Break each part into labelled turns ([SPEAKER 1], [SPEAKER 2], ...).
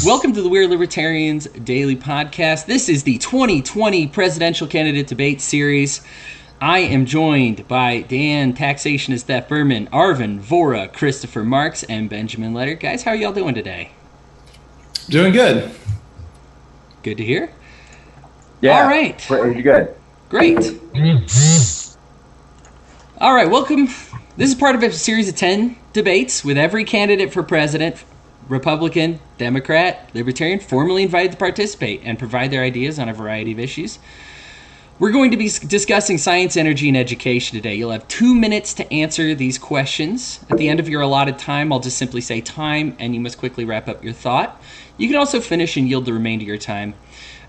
[SPEAKER 1] Welcome to the We're Libertarians Daily Podcast. This is the 2020 Presidential Candidate Debate Series. I am joined by Dan Taxationist Daniel Behrman, Arvin Vohra, Christopher Marks, and Benjamin Letter. Guys, how are y'all doing today?
[SPEAKER 2] Doing good.
[SPEAKER 1] Good to hear.
[SPEAKER 3] Yeah.
[SPEAKER 1] All right.
[SPEAKER 3] Pretty good.
[SPEAKER 1] Great. All right, welcome. This is part of a series of 10 debates with every candidate for president, Republican, Democrat, Libertarian, formally invited to participate and provide their ideas on a variety of issues. We're going to be discussing science, energy, and education today. You'll have 2 minutes to answer these questions. At the end of your allotted time, I'll just simply say time, and you must quickly wrap up your thought. You can also finish and yield the remainder of your time.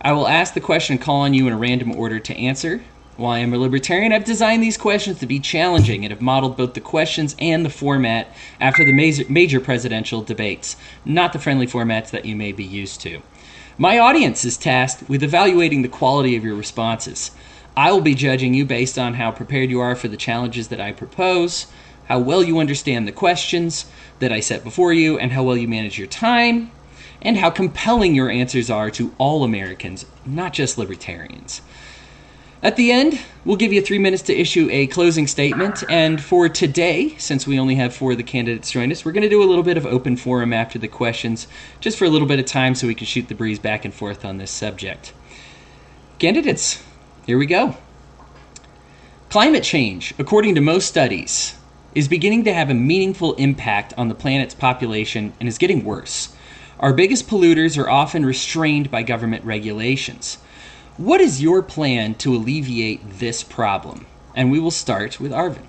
[SPEAKER 1] I will ask the question and call on you in a random order to answer. While I am a libertarian, I've designed these questions to be challenging and have modeled both the questions and the format after the major presidential debates, not the friendly formats that you may be used to. My audience is tasked with evaluating the quality of your responses. I will be judging you based on how prepared you are for the challenges that I propose, how well you understand the questions that I set before you, and how well you manage your time, and how compelling your answers are to all Americans, not just libertarians. At the end, we'll give you 3 minutes to issue a closing statement, and for today, since we only have 4 of the candidates join us, we're going to do a little bit of open forum after the questions, just for a little bit of time so we can shoot the breeze back and forth on this subject. Candidates, here we go. Climate change, according to most studies, is beginning to have a meaningful impact on the planet's population and is getting worse. Our biggest polluters are often restrained by government regulations. What is your plan to alleviate this problem? And we will start with Arvin.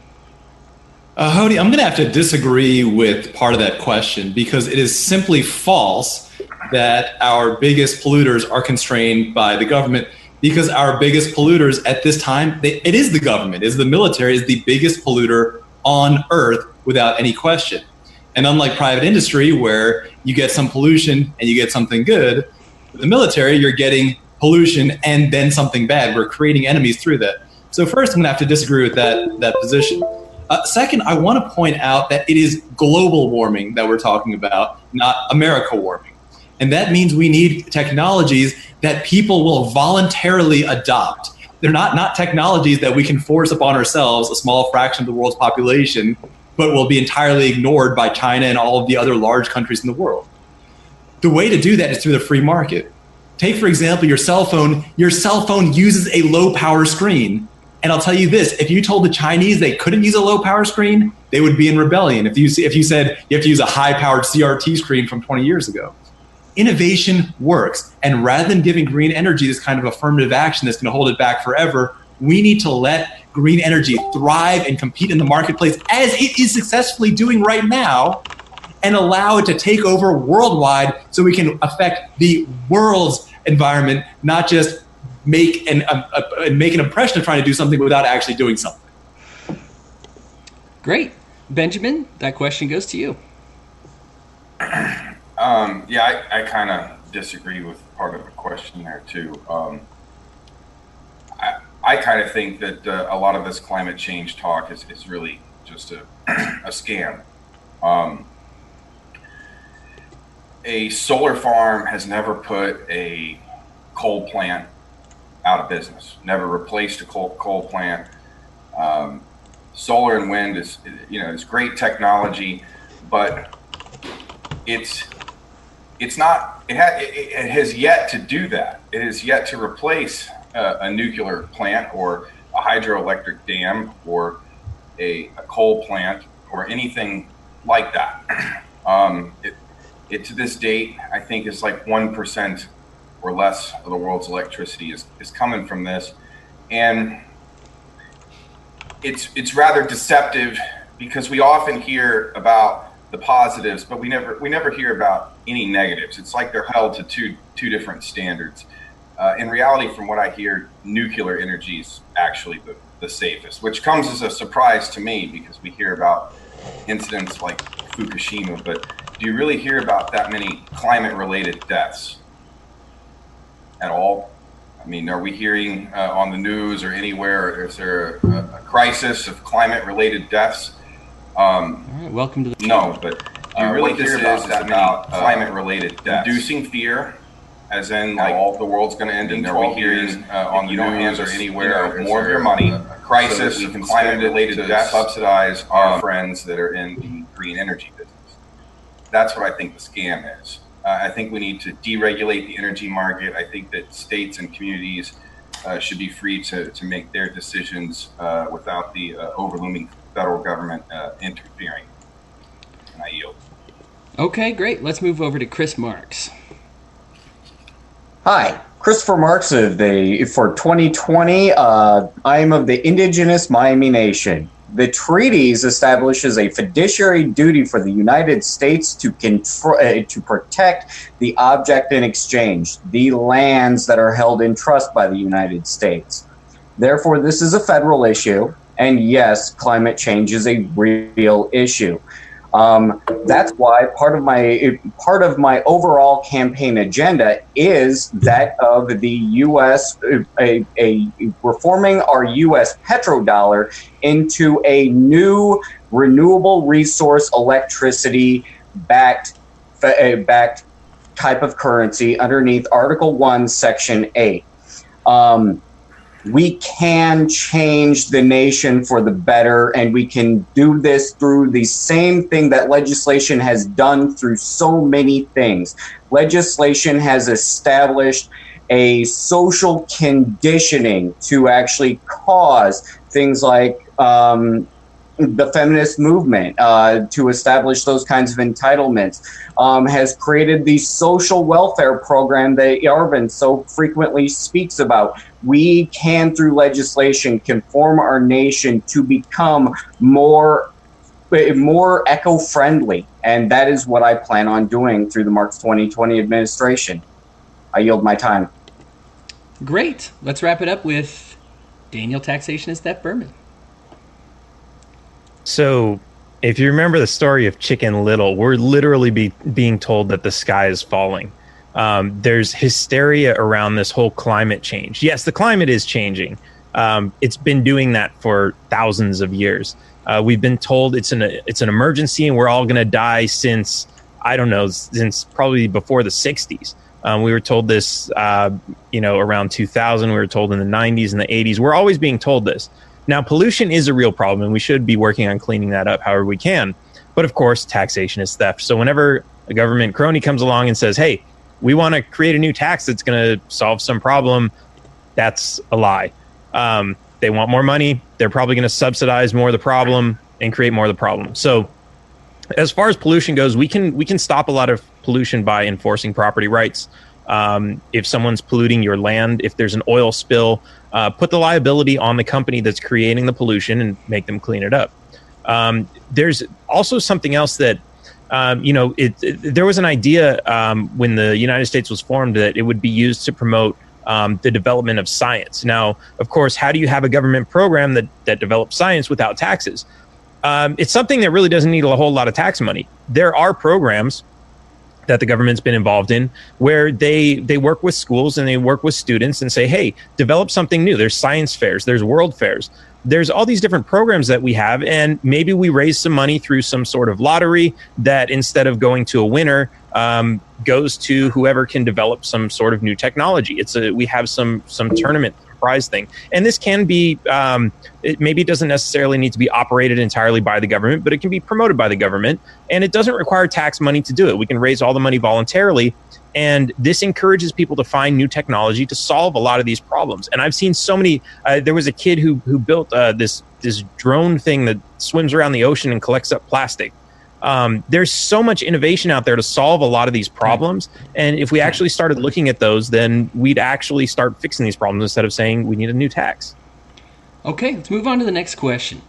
[SPEAKER 2] Hody, I'm going to have to disagree with part of that question because it is simply false that our biggest polluters are constrained by the government, because our biggest polluters at this time, it is the government, is the military, is the biggest polluter on Earth without any question. And unlike private industry, where you get some pollution and you get something good, with the military, you're getting pollution and then something bad. We're creating enemies through that. So first, I'm going to have to disagree with that position. Second, I want to point out that it is global warming that we're talking about, not America warming. And that means we need technologies that people will voluntarily adopt. They're not technologies that we can force upon ourselves, a small fraction of the world's population, but will be entirely ignored by China and all of the other large countries in the world. The way to do that is through the free market. Take, for example, your cell phone. Your cell phone uses a low-power screen. And I'll tell you this, if you told the Chinese they couldn't use a low-power screen, they would be in rebellion. If you said you have to use a high-powered CRT screen from 20 years ago. Innovation works. And rather than giving green energy this kind of affirmative action that's going to hold it back forever, we need to let green energy thrive and compete in the marketplace as it is successfully doing right now, and allow it to take over worldwide so we can affect the world's environment, not just make an impression of trying to do something without actually doing something.
[SPEAKER 1] Great. Benjamin, that question goes to you.
[SPEAKER 4] I kind of disagree with part of the question there too. I kind of think that a lot of this climate change talk is really just a scam. A solar farm has never put a coal plant out of business, never replaced a coal plant. Solar and wind is great technology, but it has yet to do that. It has yet to replace a nuclear plant or a hydroelectric dam or a coal plant or anything like that. It to this date, I think, is like 1% or less of the world's electricity is coming from this. And it's rather deceptive because we often hear about the positives, but we never hear about any negatives. It's like they're held to two different standards. In reality, from what I hear, nuclear energy is actually the safest, which comes as a surprise to me because we hear about incidents like Fukushima, but do you really hear about that many climate-related deaths at all? I mean, are we hearing on the news or anywhere, is there a crisis of climate-related deaths?
[SPEAKER 1] All right, welcome to the
[SPEAKER 4] No, but Do you really hear about that about climate-related deaths? Inducing fear, as in like all the world's going to end in 12 years. On the news or anywhere, more of your money. Crisis, so we can climate-related deaths subsidize our friends that are in the green energy business. That's what I think the scam is. I think we need to deregulate the energy market. I think that states and communities should be free to make their decisions without the overlooming federal government interfering. And I yield.
[SPEAKER 1] Okay, great. Let's move over to Chris Marks.
[SPEAKER 3] Hi, Christopher Marks for 2020. I am of the indigenous Miami Nation. The treaties establishes a fiduciary duty for the United States to protect the object in exchange, the lands that are held in trust by the United States. Therefore, this is a federal issue, and yes, climate change is a real issue. That's why part of my overall campaign agenda is that of the U.S. Reforming our U.S. petrodollar into a new renewable resource electricity backed type of currency underneath Article 1, Section 8. We can change the nation for the better, and we can do this through the same thing that legislation has done through so many things. Legislation has established a social conditioning to actually cause things like the feminist movement to establish those kinds of entitlements, has created the social welfare program that Arvin so frequently speaks about. We can, through legislation, conform our nation to become more eco-friendly, and that is what I plan on doing through the March 2020 administration. I yield my time.
[SPEAKER 1] Great. Let's wrap it up with Daniel Taxationist Behrman.
[SPEAKER 5] So, if you remember the story of Chicken Little, we're literally being told that the sky is falling. There's hysteria around this whole climate change. Yes, the climate is changing. It's been doing that for thousands of years. We've been told it's an emergency and we're all going to die since probably before the 60s. We were told this, around 2000. We were told in the 90s and the 80s. We're always being told this. Now, pollution is a real problem, and we should be working on cleaning that up however we can. But of course, taxation is theft. So whenever a government crony comes along and says, hey, we want to create a new tax that's going to solve some problem, that's a lie. They want more money. They're probably going to subsidize more of the problem and create more of the problem. So as far as pollution goes, we can stop a lot of pollution by enforcing property rights. If someone's polluting your land, if there's an oil spill, put the liability on the company that's creating the pollution and make them clean it up. There's also something else that, there was an idea when the United States was formed that it would be used to promote the development of science. Now, of course, how do you have a government program that develops science without taxes? It's something that really doesn't need a whole lot of tax money. There are programs that the government's been involved in where they work with schools and they work with students and say, hey, develop something new. There's science fairs, there's world fairs. There's all these different programs that we have, and maybe we raise some money through some sort of lottery that instead of going to a winner, goes to whoever can develop some sort of new technology. We have some tournament prize thing. And this can be, maybe it doesn't necessarily need to be operated entirely by the government, but it can be promoted by the government. And it doesn't require tax money to do it. We can raise all the money voluntarily. And this encourages people to find new technology to solve a lot of these problems. And I've seen so many, there was a kid who built this drone thing that swims around the ocean and collects up plastic. There's so much innovation out there to solve a lot of these problems. And if we actually started looking at those, then we'd actually start fixing these problems instead of saying we need a new tax.
[SPEAKER 1] Okay, let's move on to the next question.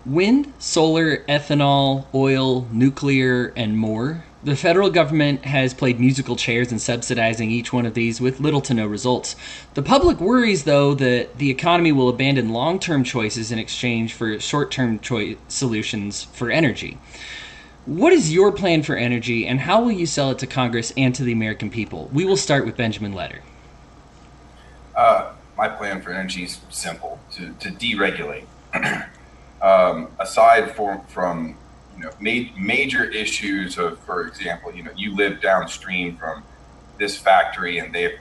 [SPEAKER 1] Wind, solar, ethanol, oil, nuclear, and more. The federal government has played musical chairs in subsidizing each one of these with little to no results. The public worries, though, that the economy will abandon long-term choices in exchange for short-term solutions for energy. What is your plan for energy, and how will you sell it to Congress and to the American people? We will start with Benjamin Letter.
[SPEAKER 4] My plan for energy is simple, to deregulate. Aside from major issues of, for example, you live downstream from this factory and they've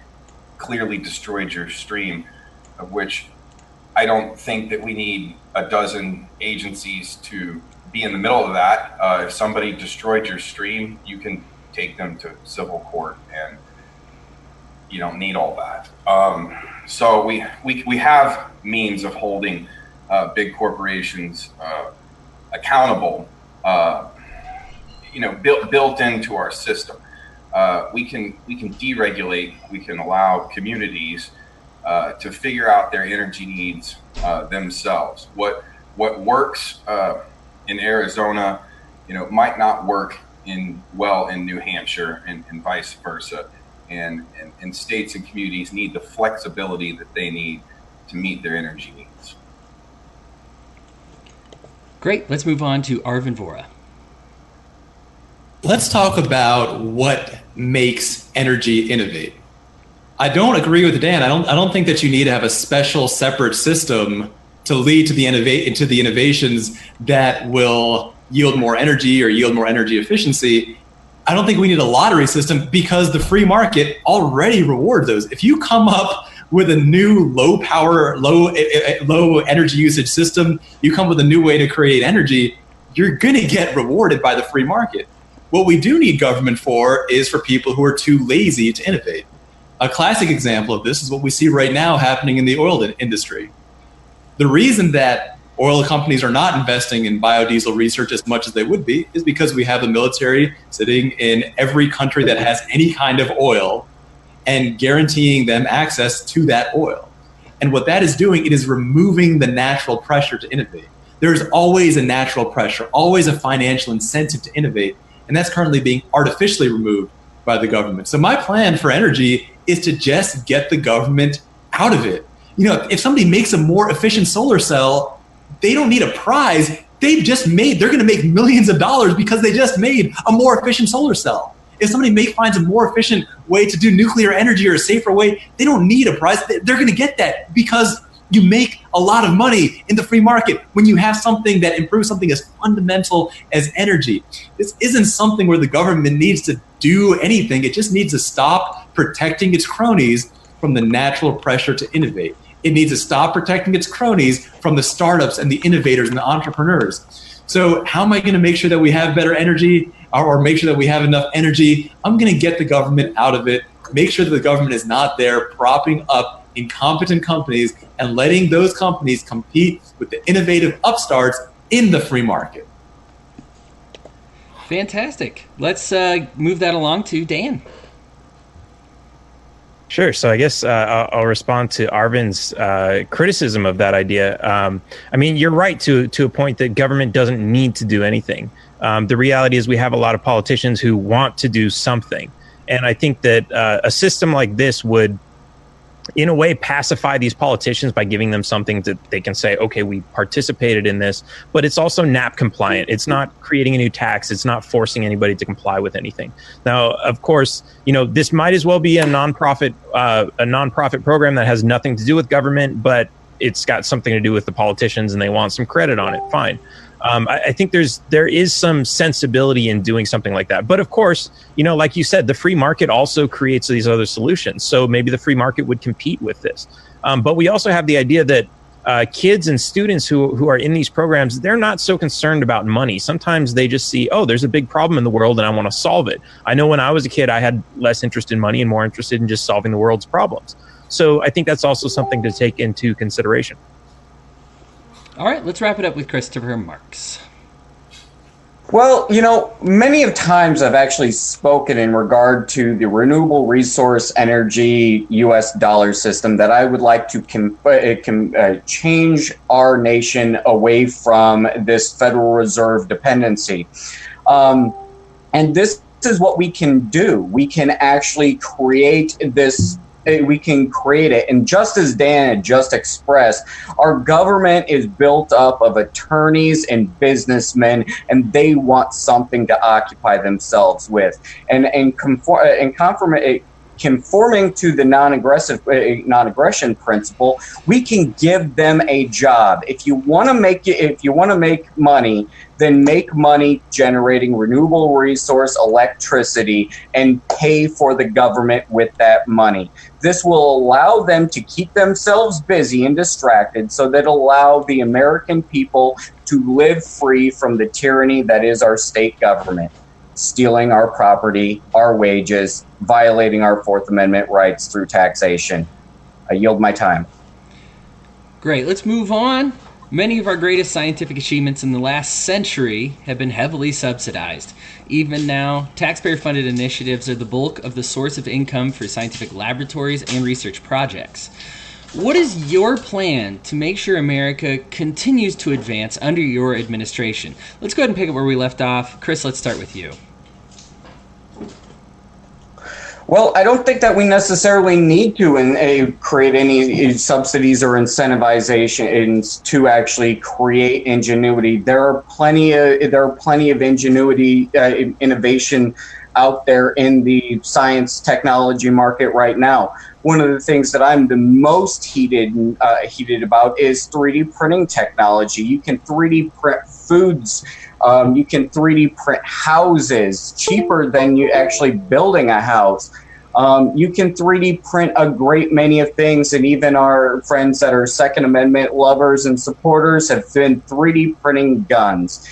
[SPEAKER 4] clearly destroyed your stream, of which I don't think that we need a dozen agencies to be in the middle of that. If somebody destroyed your stream, you can take them to civil court, and you don't need all that. So we have means of holding big corporations accountable, built into our system. We can deregulate. We can allow communities to figure out their energy needs themselves. What works in Arizona, might not work in New Hampshire, and vice versa. And states and communities need the flexibility that they need to meet their energy needs.
[SPEAKER 1] Great. Let's move on to Arvin Vohra.
[SPEAKER 2] Let's talk about what makes energy innovate. I don't agree with Dan. I don't think that you need to have a special separate system to lead to the innovations that will yield more energy or yield more energy efficiency. I don't think we need a lottery system, because the free market already rewards those. If you come up with a new low power, low energy usage system, you come with a new way to create energy, you're going to get rewarded by the free market. What we do need government for is for people who are too lazy to innovate. A classic example of this is what we see right now happening in the oil industry. The reason that oil companies are not investing in biodiesel research as much as they would be is because we have the military sitting in every country that has any kind of oil and guaranteeing them access to that oil. And what that is doing, it is removing the natural pressure to innovate. There's always a natural pressure, always a financial incentive to innovate, and that's currently being artificially removed by the government. So my plan for energy is to just get the government out of it. If somebody makes a more efficient solar cell, they don't need a prize. They're going to make millions of dollars because they just made a more efficient solar cell. If somebody finds a more efficient way to do nuclear energy or a safer way, they don't need a prize. They're going to get that because you make a lot of money in the free market when you have something that improves something as fundamental as energy. This isn't something where the government needs to do anything. It just needs to stop protecting its cronies from the natural pressure to innovate. It needs to stop protecting its cronies from the startups and the innovators and the entrepreneurs. So how am I going to make sure that we have better energy or make sure that we have enough energy? I'm going to get the government out of it, make sure that the government is not there propping up incompetent companies and letting those companies compete with the innovative upstarts in the free market.
[SPEAKER 1] Fantastic. Let's move that along to Dan.
[SPEAKER 5] Sure. So I guess I'll respond to Arvin's criticism of that idea. You're right to a point that government doesn't need to do anything. The reality is we have a lot of politicians who want to do something. And I think that a system like this would, in a way, pacify these politicians by giving them something that they can say, okay, we participated in this, but it's also NAP compliant. It's not creating a new tax. It's not forcing anybody to comply with anything. Now, of course, this might as well be a nonprofit program that has nothing to do with government, but it's got something to do with the politicians and they want some credit on it. Fine. I think there is some sensibility in doing something like that. But of course, like you said, the free market also creates these other solutions. So maybe the free market would compete with this. But we also have the idea that kids and students who are in these programs, they're not so concerned about money. Sometimes they just see, oh, there's a big problem in the world and I want to solve it. I know when I was a kid, I had less interest in money and more interested in just solving the world's problems. So I think that's also something to take into consideration.
[SPEAKER 1] All right, let's wrap it up with Christopher Marks.
[SPEAKER 3] Well, many of times I've actually spoken in regard to the renewable resource energy U.S. dollar system that I would like to change our nation away from this Federal Reserve dependency. And this is what we can do. We can actually create this. We can create it. And just as Dan had just expressed, our government is built up of attorneys and businessmen, and they want something to occupy themselves with. And conforming to the non-aggression principle, we can give them a job. If you want to make money, then make money generating renewable resource electricity and pay for the government with that money. This will allow them to keep themselves busy and distracted, so that allow the American people to live free from the tyranny that is our state government, stealing our property, our wages, violating our Fourth Amendment rights through taxation. I yield my time.
[SPEAKER 1] Great. Let's move on. Many of our greatest scientific achievements in the last century have been heavily subsidized. Even now, taxpayer-funded initiatives are the bulk of the source of income for scientific laboratories and research projects. What is your plan to make sure America continues to advance under your administration? Let's go ahead and pick up where we left off. Chris, let's start with you.
[SPEAKER 3] Well, I don't think that we necessarily need to create any subsidies or incentivizations to actually create ingenuity. There are plenty of ingenuity, innovation out there in the science technology market right now. One of the things that I'm the most heated about is 3D printing technology. You can 3D print foods. You can 3D print houses cheaper than you actually building a house. You can 3D print a great many of things, and even our friends that are Second Amendment lovers and supporters have been 3D printing guns.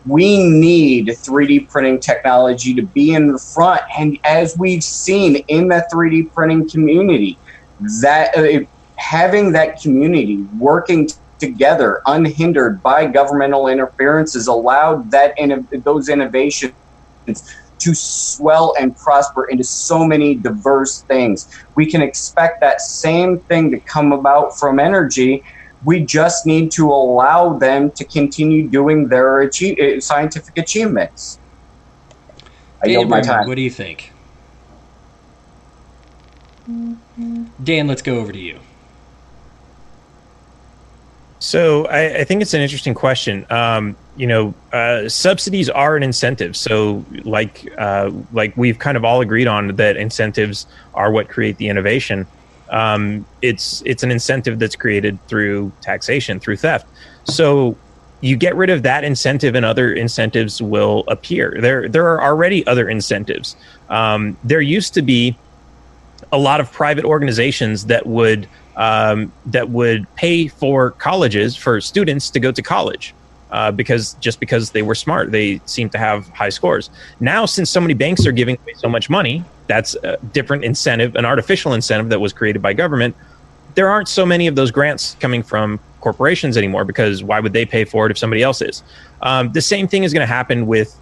[SPEAKER 3] We need 3D printing technology to be in the front, and as we've seen in the 3D printing community, that having that community working together unhindered by governmental interference has allowed those innovations to swell and prosper into so many diverse things. We can expect that same thing to come about from energy. We just need to allow them to continue doing their scientific achievements. I yield my time.
[SPEAKER 1] What do you think? Dan, let's go over to you.
[SPEAKER 5] So I think it's an interesting question. Subsidies are an incentive. So like we've kind of all agreed on that incentives are what create the innovation. It's an incentive that's created through taxation, through theft. So you get rid of that incentive and other incentives will appear. There are already other incentives. There used to be a lot of private organizations that would pay for colleges, for students to go to college because they were smart. They seem to have high scores. Now, since so many banks are giving away so much money, that's a different incentive, an artificial incentive that was created by government. There aren't so many of those grants coming from corporations anymore, because why would they pay for it if somebody else is? The same thing is going to happen with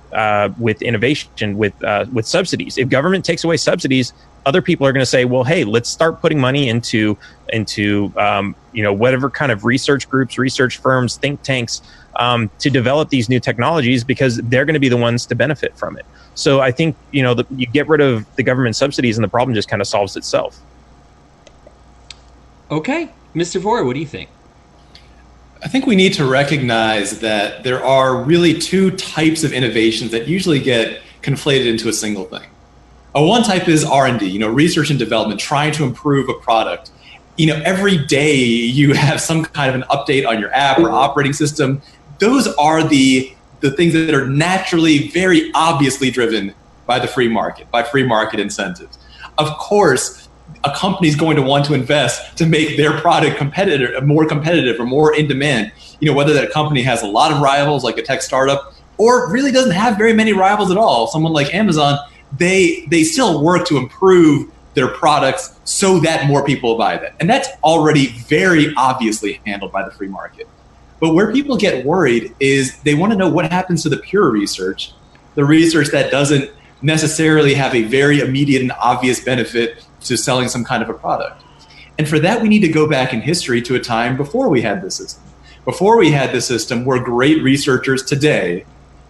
[SPEAKER 5] innovation, with subsidies. If government takes away subsidies, other people are going to say, well, hey, let's start putting money into whatever kind of research groups, research firms, think tanks to develop these new technologies, because they're going to be the ones to benefit from it. So I think, you get rid of the government subsidies and the problem just kind of solves itself.
[SPEAKER 1] Okay. Mr. Vohra, what do you think?
[SPEAKER 2] I think we need to recognize that there are really two types of innovations that usually get conflated into a single thing. One type is R&D, research and development, trying to improve a product. Every day you have some kind of an update on your app or operating system. Those are the things that are naturally, very obviously driven by the free market, by free market incentives. Of course, a company is going to want to invest to make their product more competitive or more in demand. Whether that company has a lot of rivals like a tech startup, or really doesn't have very many rivals at all, someone like Amazon, they still work to improve their products so that more people buy that. And that's already very obviously handled by the free market. But where people get worried is they want to know what happens to the pure research, the research that doesn't necessarily have a very immediate and obvious benefit to selling some kind of a product. And for that, we need to go back in history to a time before we had this system. Before we had this system, where great researchers today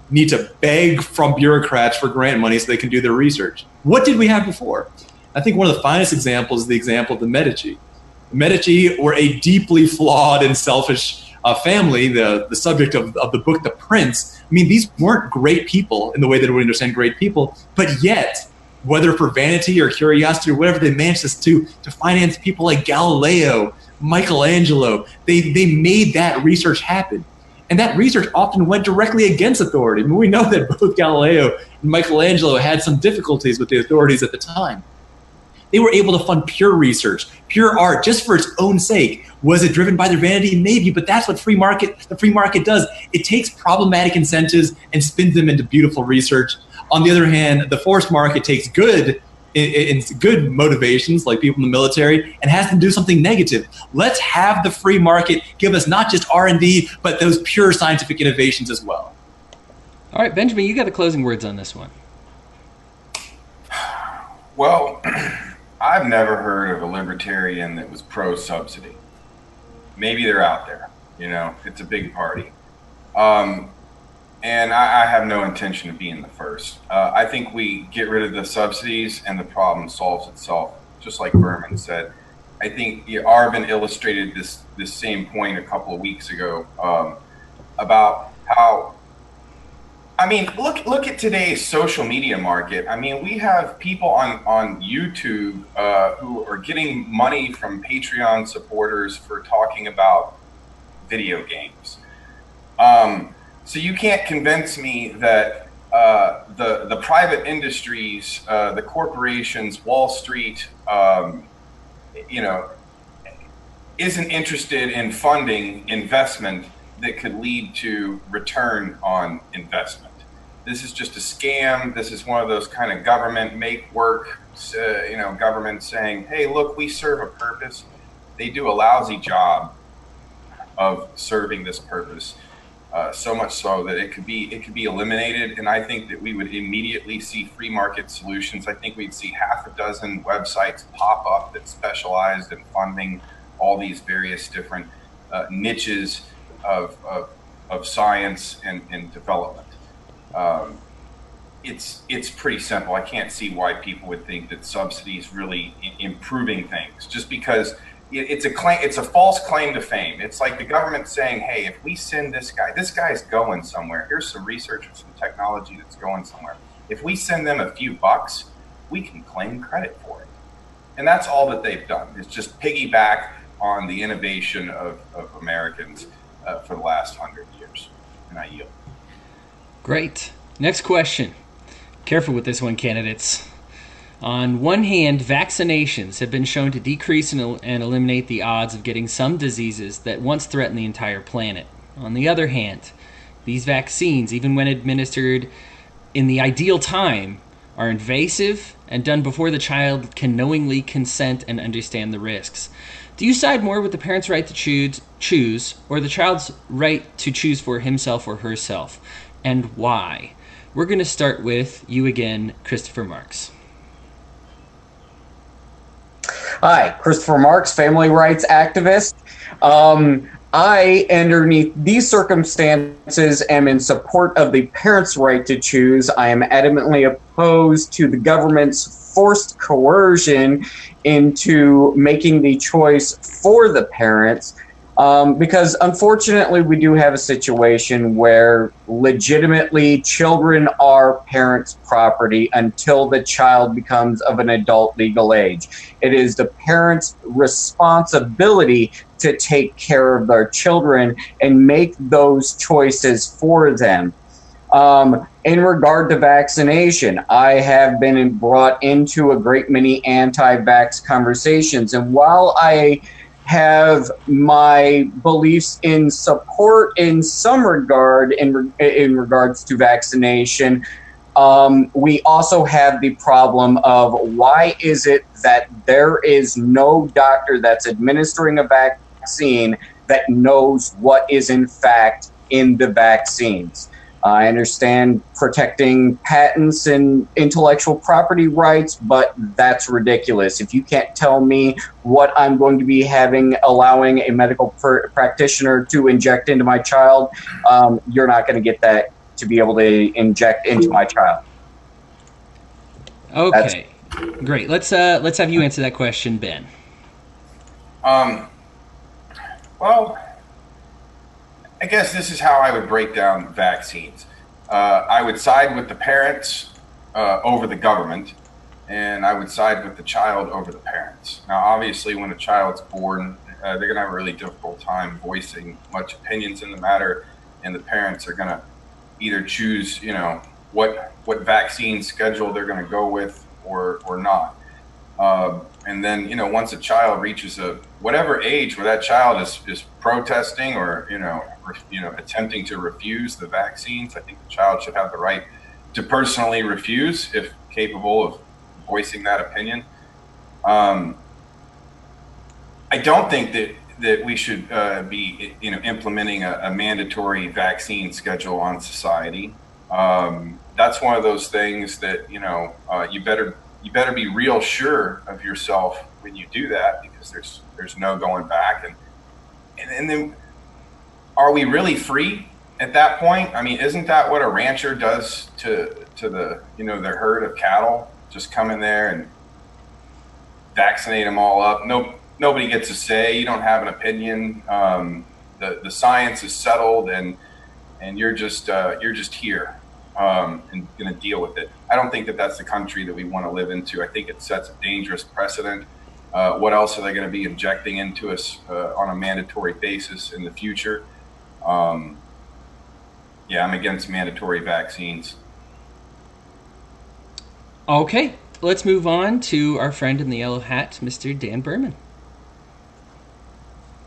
[SPEAKER 2] need to beg from bureaucrats for grant money so they can do their research. What did we have before? I think one of the finest examples is the example of the Medici. The Medici were a deeply flawed and selfish family, the subject of the book The Prince. I mean, these weren't great people in the way that we understand great people, but yet whether for vanity or curiosity or whatever, they managed to finance people like Galileo, Michelangelo. They made that research happen. And that research often went directly against authority. I mean, we know that both Galileo and Michelangelo had some difficulties with the authorities at the time. They were able to fund pure research, pure art, just for its own sake. Was it driven by their vanity? Maybe, but that's what the free market does. It takes problematic incentives and spins them into beautiful research. On the other hand, the forced market takes good motivations, like people in the military, and has them do something negative. Let's have the free market give us not just R&D, but those pure scientific innovations as well.
[SPEAKER 1] All right, Benjamin, you got the closing words on this one.
[SPEAKER 4] Well, I've never heard of a libertarian that was pro-subsidy. Maybe they're out there, it's a big party. And I have no intention of being the first. I think we get rid of the subsidies and the problem solves itself, just like Behrman said. I think Arvin illustrated this same point a couple of weeks ago about how, look at today's social media market. We have people on YouTube who are getting money from Patreon supporters for talking about video games. So you can't convince me that the private industries, the corporations, Wall Street, isn't interested in funding investment that could lead to return on investment. This is just a scam. This is one of those kind of government make work, government saying, hey, look, we serve a purpose. They do a lousy job of serving this purpose. So much so that it could be eliminated, and I think that we would immediately see free market solutions. I think we'd see half a dozen websites pop up that specialized in funding all these various different niches of science and development. It's pretty simple. I can't see why people would think that subsidies really improving things just because. It's a false claim to fame. It's like the government saying, hey, if we send this guy's going somewhere. Here's some research or some technology that's going somewhere. If we send them a few bucks, we can claim credit for it. And that's all that they've done is just piggyback on the innovation of Americans for the last 100 years. And I yield.
[SPEAKER 1] Great. Next question. Careful with this one, candidates. On one hand, vaccinations have been shown to decrease and eliminate the odds of getting some diseases that once threatened the entire planet. On the other hand, these vaccines, even when administered in the ideal time, are invasive and done before the child can knowingly consent and understand the risks. Do you side more with the parent's right to choose or the child's right to choose for himself or herself? And why? We're going to start with you again, Christopher Marks.
[SPEAKER 3] Hi, Christopher Marks, family rights activist. I, underneath these circumstances, am in support of the parent's right to choose. I am adamantly opposed to the government's forced coercion into making the choice for the parents. Because unfortunately, we do have a situation where legitimately children are parents' property until the child becomes of an adult legal age. It is the parents' responsibility to take care of their children and make those choices for them. In regard to vaccination, I have been brought into a great many anti-vax conversations, and while I have my beliefs in support in some regard in regards to vaccination, we also have the problem of why is it that there is no doctor that's administering a vaccine that knows what is in fact in the vaccines. I understand protecting patents and intellectual property rights, but that's ridiculous. If you can't tell me what I'm going to be allowing a medical practitioner to inject into my child, you're not going to get that to be able to inject into my child.
[SPEAKER 1] Okay, great. Let's have you answer that question, Ben.
[SPEAKER 4] Well, I guess this is how I would break down vaccines. I would side with the parents over the government. and I would side with the child over the parents. Now, obviously, when a child's born, they're going to have a really difficult time voicing much opinions in the matter, and the parents are going to either choose, what vaccine schedule they're going to go with or not. And then, once a child reaches whatever age where that child is protesting or attempting to refuse the vaccines, I think the child should have the right to personally refuse if capable of voicing that opinion. I don't think that we should be implementing a mandatory vaccine schedule on society. That's one of those things that you better be real sure of yourself when you do that, because there's no going back. And then, are we really free at that point? I mean, isn't that what a rancher does to the their herd of cattle? Just come in there and vaccinate them all up. Nobody gets a say. You don't have an opinion. The science is settled, and you're just here and going to deal with it. I don't think that that's the country that we want to live into. I think it sets a dangerous precedent. What else are they going to be injecting into us on a mandatory basis in the future? I'm against mandatory vaccines.
[SPEAKER 1] Okay, let's move on to our friend in the yellow hat, Mr. Dan Behrman.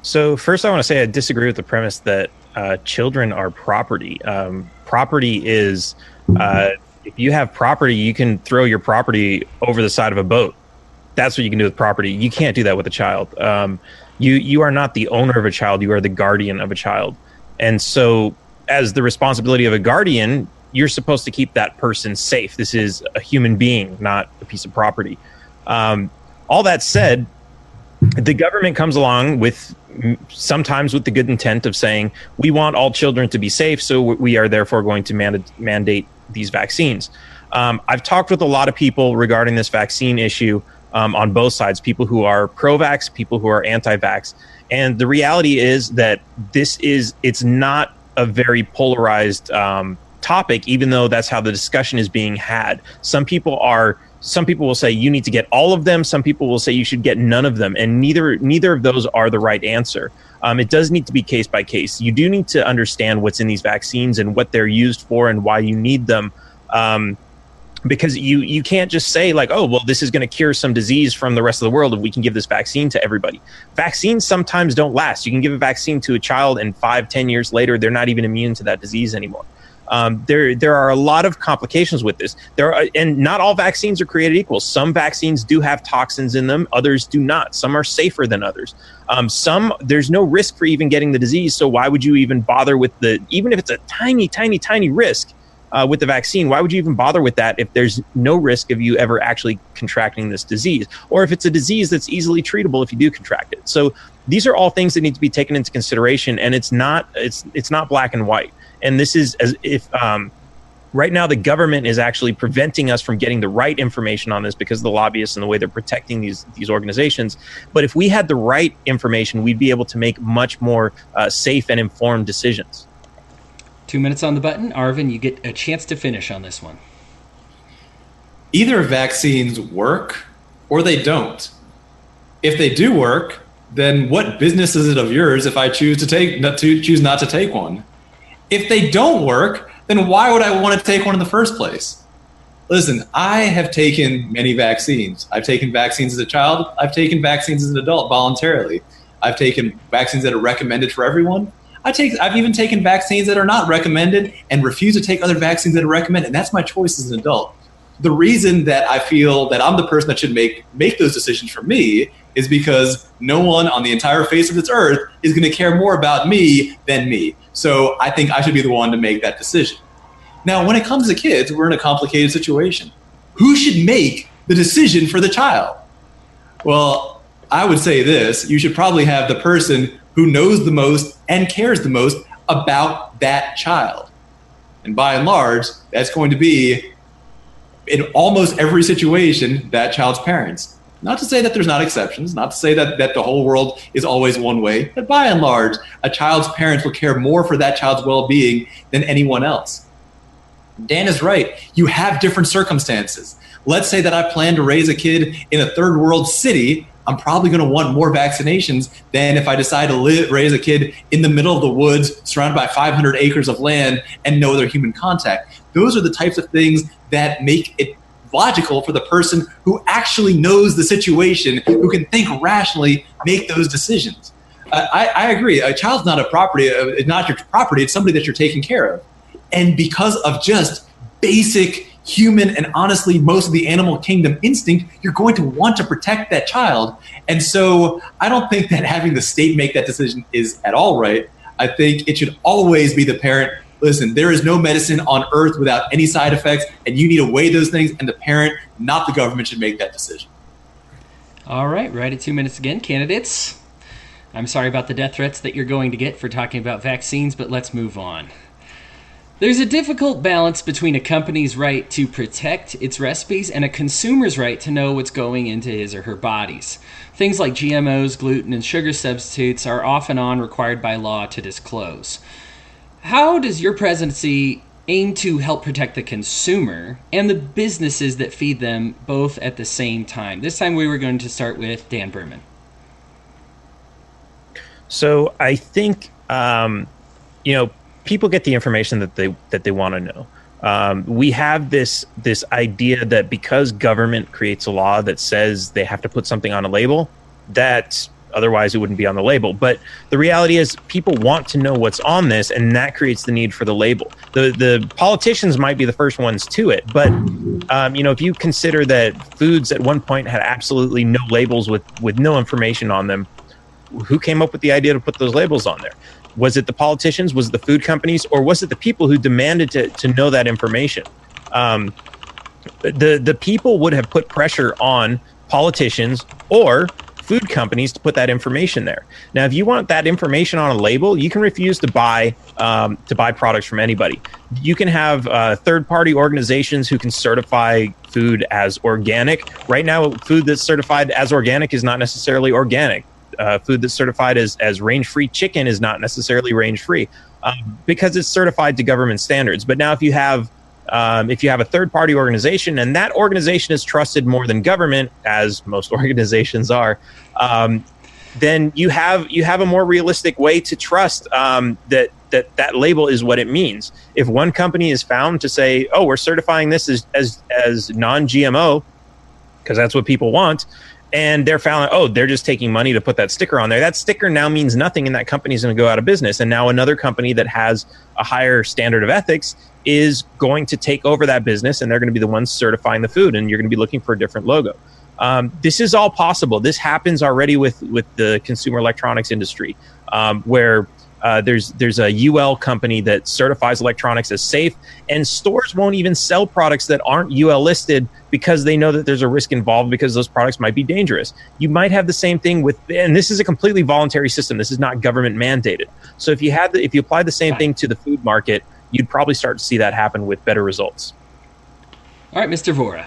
[SPEAKER 5] So first I want to say I disagree with the premise that children are property. Property is, if you have property, you can throw your property over the side of a boat. That's what you can do with property. You can't do that with a child. You are not the owner of a child. You are the guardian of a child. And so as the responsibility of a guardian, you're supposed to keep that person safe. This is a human being, not a piece of property. All that said, the government comes along sometimes with the good intent of saying, we want all children to be safe, so we are therefore going to mandate these vaccines. I've talked with a lot of people regarding this vaccine issue on both sides, people who are pro-vax, people who are anti-vax. And the reality is that it's not a very polarized topic, even though that's how the discussion is being had. Some people will say you need to get all of them. Some people will say you should get none of them. And neither of those are the right answer. It does need to be case by case. You do need to understand what's in these vaccines and what they're used for and why you need them. Because you can't just say like, oh, well, this is going to cure some disease from the rest of the world if we can give this vaccine to everybody. Vaccines sometimes don't last. You can give a vaccine to a child and 5-10 years later, they're not even immune to that disease anymore. There are a lot of complications with this. And not all vaccines are created equal. Some vaccines do have toxins in them. Others do not. Some are safer than others. There's no risk for even getting the disease. So why would you even bother with even if it's a tiny, tiny, tiny risk with the vaccine, why would you even bother with that if there's no risk of you ever actually contracting this disease? Or if it's a disease that's easily treatable if you do contract it. So these are all things that need to be taken into consideration, and it's not black and white. And this is as if right now the government is actually preventing us from getting the right information on this because of the lobbyists and the way they're protecting these organizations. But if we had the right information, we'd be able to make much more safe and informed decisions.
[SPEAKER 1] 2 minutes on the button. Arvin, you get a chance to finish on this one.
[SPEAKER 2] Either vaccines work or they don't. If they do work, then what business is it of yours if I choose not to take one? If they don't work, then why would I want to take one in the first place? Listen, I have taken many vaccines. I've taken vaccines as a child. I've taken vaccines as an adult voluntarily. I've taken vaccines that are recommended for everyone. I've even taken vaccines that are not recommended and refuse to take other vaccines that are recommended. And that's my choice as an adult. The reason that I feel that I'm the person that should make those decisions for me is because no one on the entire face of this earth is going to care more about me than me. So I think I should be the one to make that decision. Now, when it comes to kids, we're in a complicated situation. Who should make the decision for the child? Well, I would say this. You should probably have the person who knows the most and cares the most about that child. And by and large, that's going to be, in almost every situation, that child's parents. Not to say that there's not exceptions, not to say that the whole world is always one way, but by and large, a child's parents will care more for that child's well-being than anyone else. Dan is right. You have different circumstances. Let's say that I plan to raise a kid in a third world city. I'm probably going to want more vaccinations than if I decide to raise a kid in the middle of the woods, surrounded by 500 acres of land and no other human contact. Those are the types of things that make it logical for the person who actually knows the situation, who can think rationally, make those decisions. I agree. A child's not a property. It's not your property. It's somebody that you're taking care of. And because of just basic human and honestly most of the animal kingdom instinct, you're going to want to protect that child. And so I don't think that having the state make that decision is at all right. I think it should always be the parent. Listen, there is no medicine on earth without any side effects, and you need to weigh those things, and the parent, not the government, should make that decision.
[SPEAKER 1] All right at 2 minutes again. Candidates, I'm sorry about the death threats that you're going to get for talking about vaccines, but let's move on. There's a difficult balance between a company's right to protect its recipes and a consumer's right to know what's going into his or her bodies. Things like GMOs, gluten, and sugar substitutes are off and on required by law to disclose. How does your presidency aim to help protect the consumer and the businesses that feed them both at the same time? This time we were going to start with Dan Behrman.
[SPEAKER 5] So I think, people get the information that they want to know. We have this idea that because government creates a law that says they have to put something on a label, that otherwise it wouldn't be on the label. But the reality is people want to know what's on this, and that creates the need for the label. The politicians might be the first ones to it, but if you consider that foods at one point had absolutely no labels with no information on them, who came up with the idea to put those labels on there? Was it the politicians? Was it the food companies? Or was it the people who demanded to know that information? The people would have put pressure on politicians or food companies to put that information there. Now, if you want that information on a label, you can refuse to buy products from anybody. You can have third-party organizations who can certify food as organic. Right now, food that's certified as organic is not necessarily organic. Food that's certified as range-free chicken is not necessarily range-free because it's certified to government standards. But now if you have a third-party organization and that organization is trusted more than government, as most organizations are, then you have a more realistic way to trust that label is what it means. If one company is found to say, "Oh, we're certifying this as non-GMO," because that's what people want, and they're found, oh, they're just taking money to put that sticker on there. That sticker now means nothing, and that company is going to go out of business. And now another company that has a higher standard of ethics is going to take over that business, and they're going to be the ones certifying the food, and you're going to be looking for a different logo. This is all possible. This happens already with the consumer electronics industry, where there's a UL company that certifies electronics as safe, and stores won't even sell products that aren't UL listed because they know that there's a risk involved because those products might be dangerous. You might have the same thing and this is a completely voluntary system. This is not government mandated. So if you apply the same thing to the food market, you'd probably start to see that happen with better results.
[SPEAKER 1] All right, Mr. Vohra.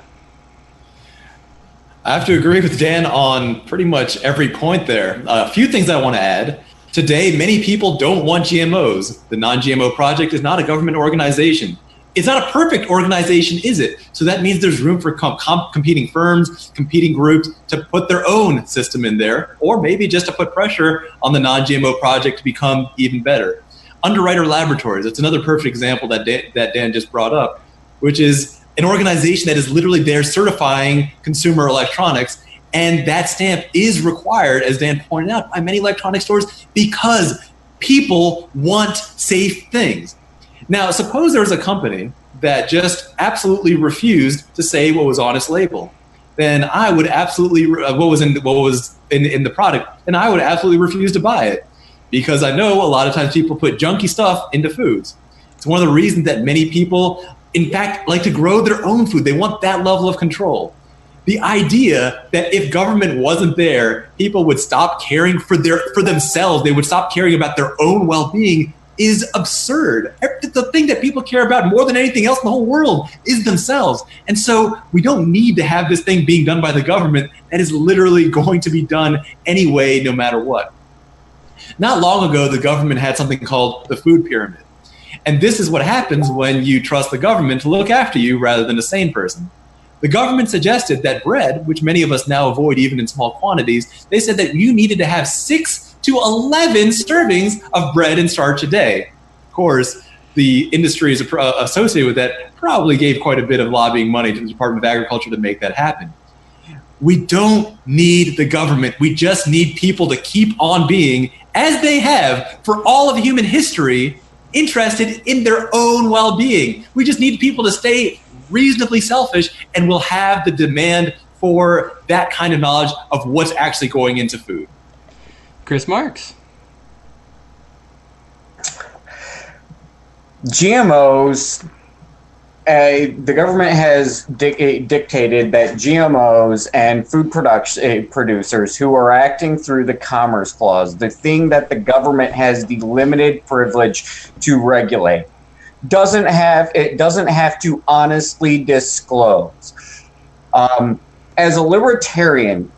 [SPEAKER 2] I have to agree with Dan on pretty much every point there. A few things I want to add. Today, many people don't want GMOs. The Non-GMO Project is not a government organization. It's not a perfect organization, is it? So that means there's room for competing firms, competing groups to put their own system in there, or maybe just to put pressure on the Non-GMO Project to become even better. Underwriter Laboratories, it's another perfect example that Dan just brought up, which is an organization that is literally there certifying consumer electronics. And that stamp is required, as Dan pointed out, by many electronic stores because people want safe things. Now, suppose there was a company that just absolutely refused to say what was on its label. Then I would absolutely, what was in the product, and I would absolutely refuse to buy it because I know a lot of times people put junky stuff into foods. It's one of the reasons that many people, in fact, like to grow their own food. They want that level of control. The idea that if government wasn't there, people would stop caring for themselves, they would stop caring about their own well-being is absurd. The thing that people care about more than anything else in the whole world is themselves. And so we don't need to have this thing being done by the government that is literally going to be done anyway, no matter what. Not long ago, the government had something called the food pyramid. And this is what happens when you trust the government to look after you rather than a sane person. The government suggested that bread, which many of us now avoid even in small quantities, they said that you needed to have 6 to 11 servings of bread and starch a day. Of course, the industries associated with that probably gave quite a bit of lobbying money to the Department of Agriculture to make that happen. We don't need the government. We just need people to keep on being, as they have for all of human history, interested in their own well-being. We just need people to stay reasonably selfish, and we'll have the demand for that kind of knowledge of what's actually going into food.
[SPEAKER 1] Chris Marks.
[SPEAKER 3] GMOs, the government has dictated that GMOs and food producers who are acting through the Commerce Clause, the thing that the government has the limited privilege to regulate, doesn't have to honestly disclose. As a libertarian,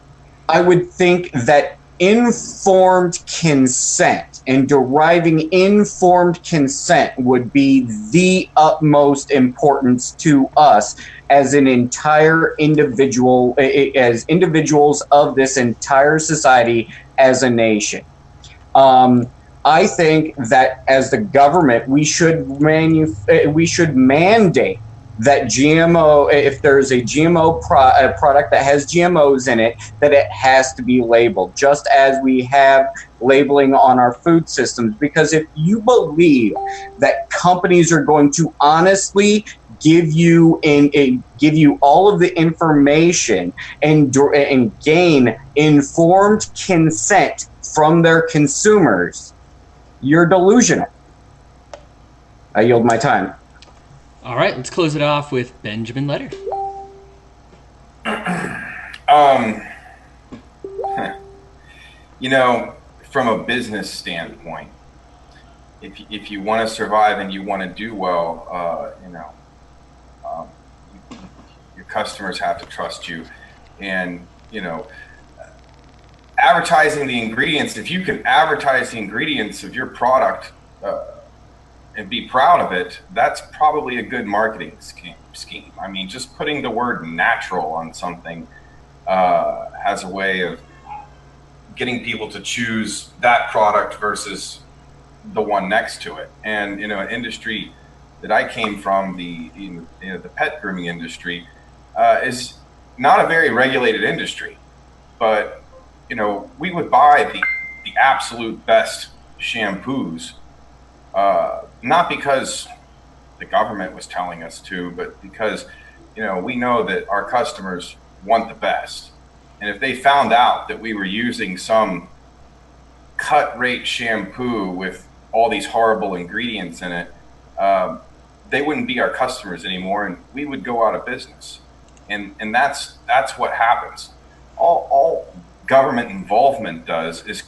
[SPEAKER 3] I would think that informed consent and deriving informed consent would be the utmost importance to us as an entire individual, as individuals of this entire society, as a nation. I think that as the government, we should mandate that GMO, if there's a GMO product that has GMOs in it, that it has to be labeled, just as we have labeling on our food systems. Because if you believe that companies are going to honestly give you all of the information and gain informed consent from their consumers, you're delusional. I yield my time.
[SPEAKER 1] All right, let's close it off with Benjamin Letter.
[SPEAKER 4] You know, from a business standpoint, if you want to survive and you want to do well, your customers have to trust you, and advertising the ingredients. If you can advertise the ingredients of your product and be proud of it, that's probably a good marketing scheme. I mean, just putting the word natural on something has a way of getting people to choose that product versus the one next to it. And an industry that I came from, the pet grooming industry, is not a very regulated industry, but we would buy the absolute best shampoos, not because the government was telling us to, but because we know that our customers want the best. And if they found out that we were using some cut rate shampoo with all these horrible ingredients in it, they wouldn't be our customers anymore, and we would go out of business. And that's what happens. All government involvement does is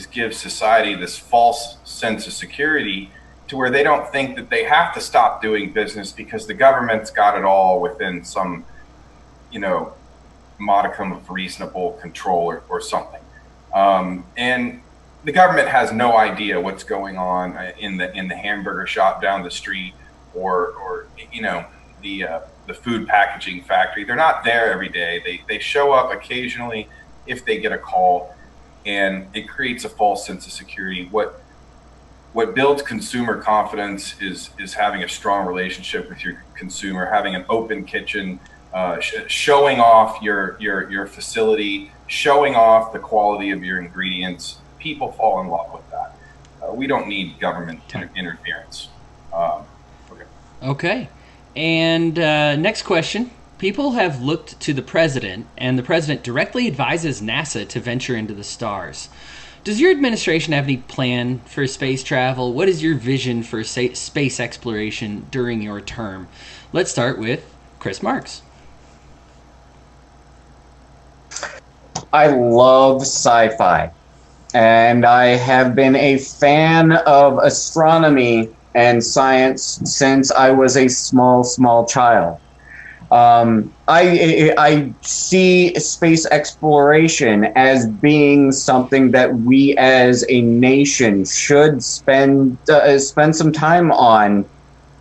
[SPEAKER 4] give society this false sense of security, to where they don't think that they have to stop doing business because the government's got it all within some modicum of reasonable control or something. And the government has no idea what's going on in the hamburger shop down the street, or the food packaging factory. They're not there every day. They show up occasionally if they get a call, and it creates a false sense of security. What builds consumer confidence is having a strong relationship with your consumer, having an open kitchen, showing off your facility, showing off the quality of your ingredients. People fall in love with that. We don't need government interference.
[SPEAKER 1] Okay. And next question. People have looked to the president, and the president directly advises NASA to venture into the stars. Does your administration have any plan for space travel? What is your vision for space exploration during your term? Let's start with Chris Marks.
[SPEAKER 3] I love sci-fi, and I have been a fan of astronomy and science since I was a small child. I see space exploration as being something that we as a nation should spend some time on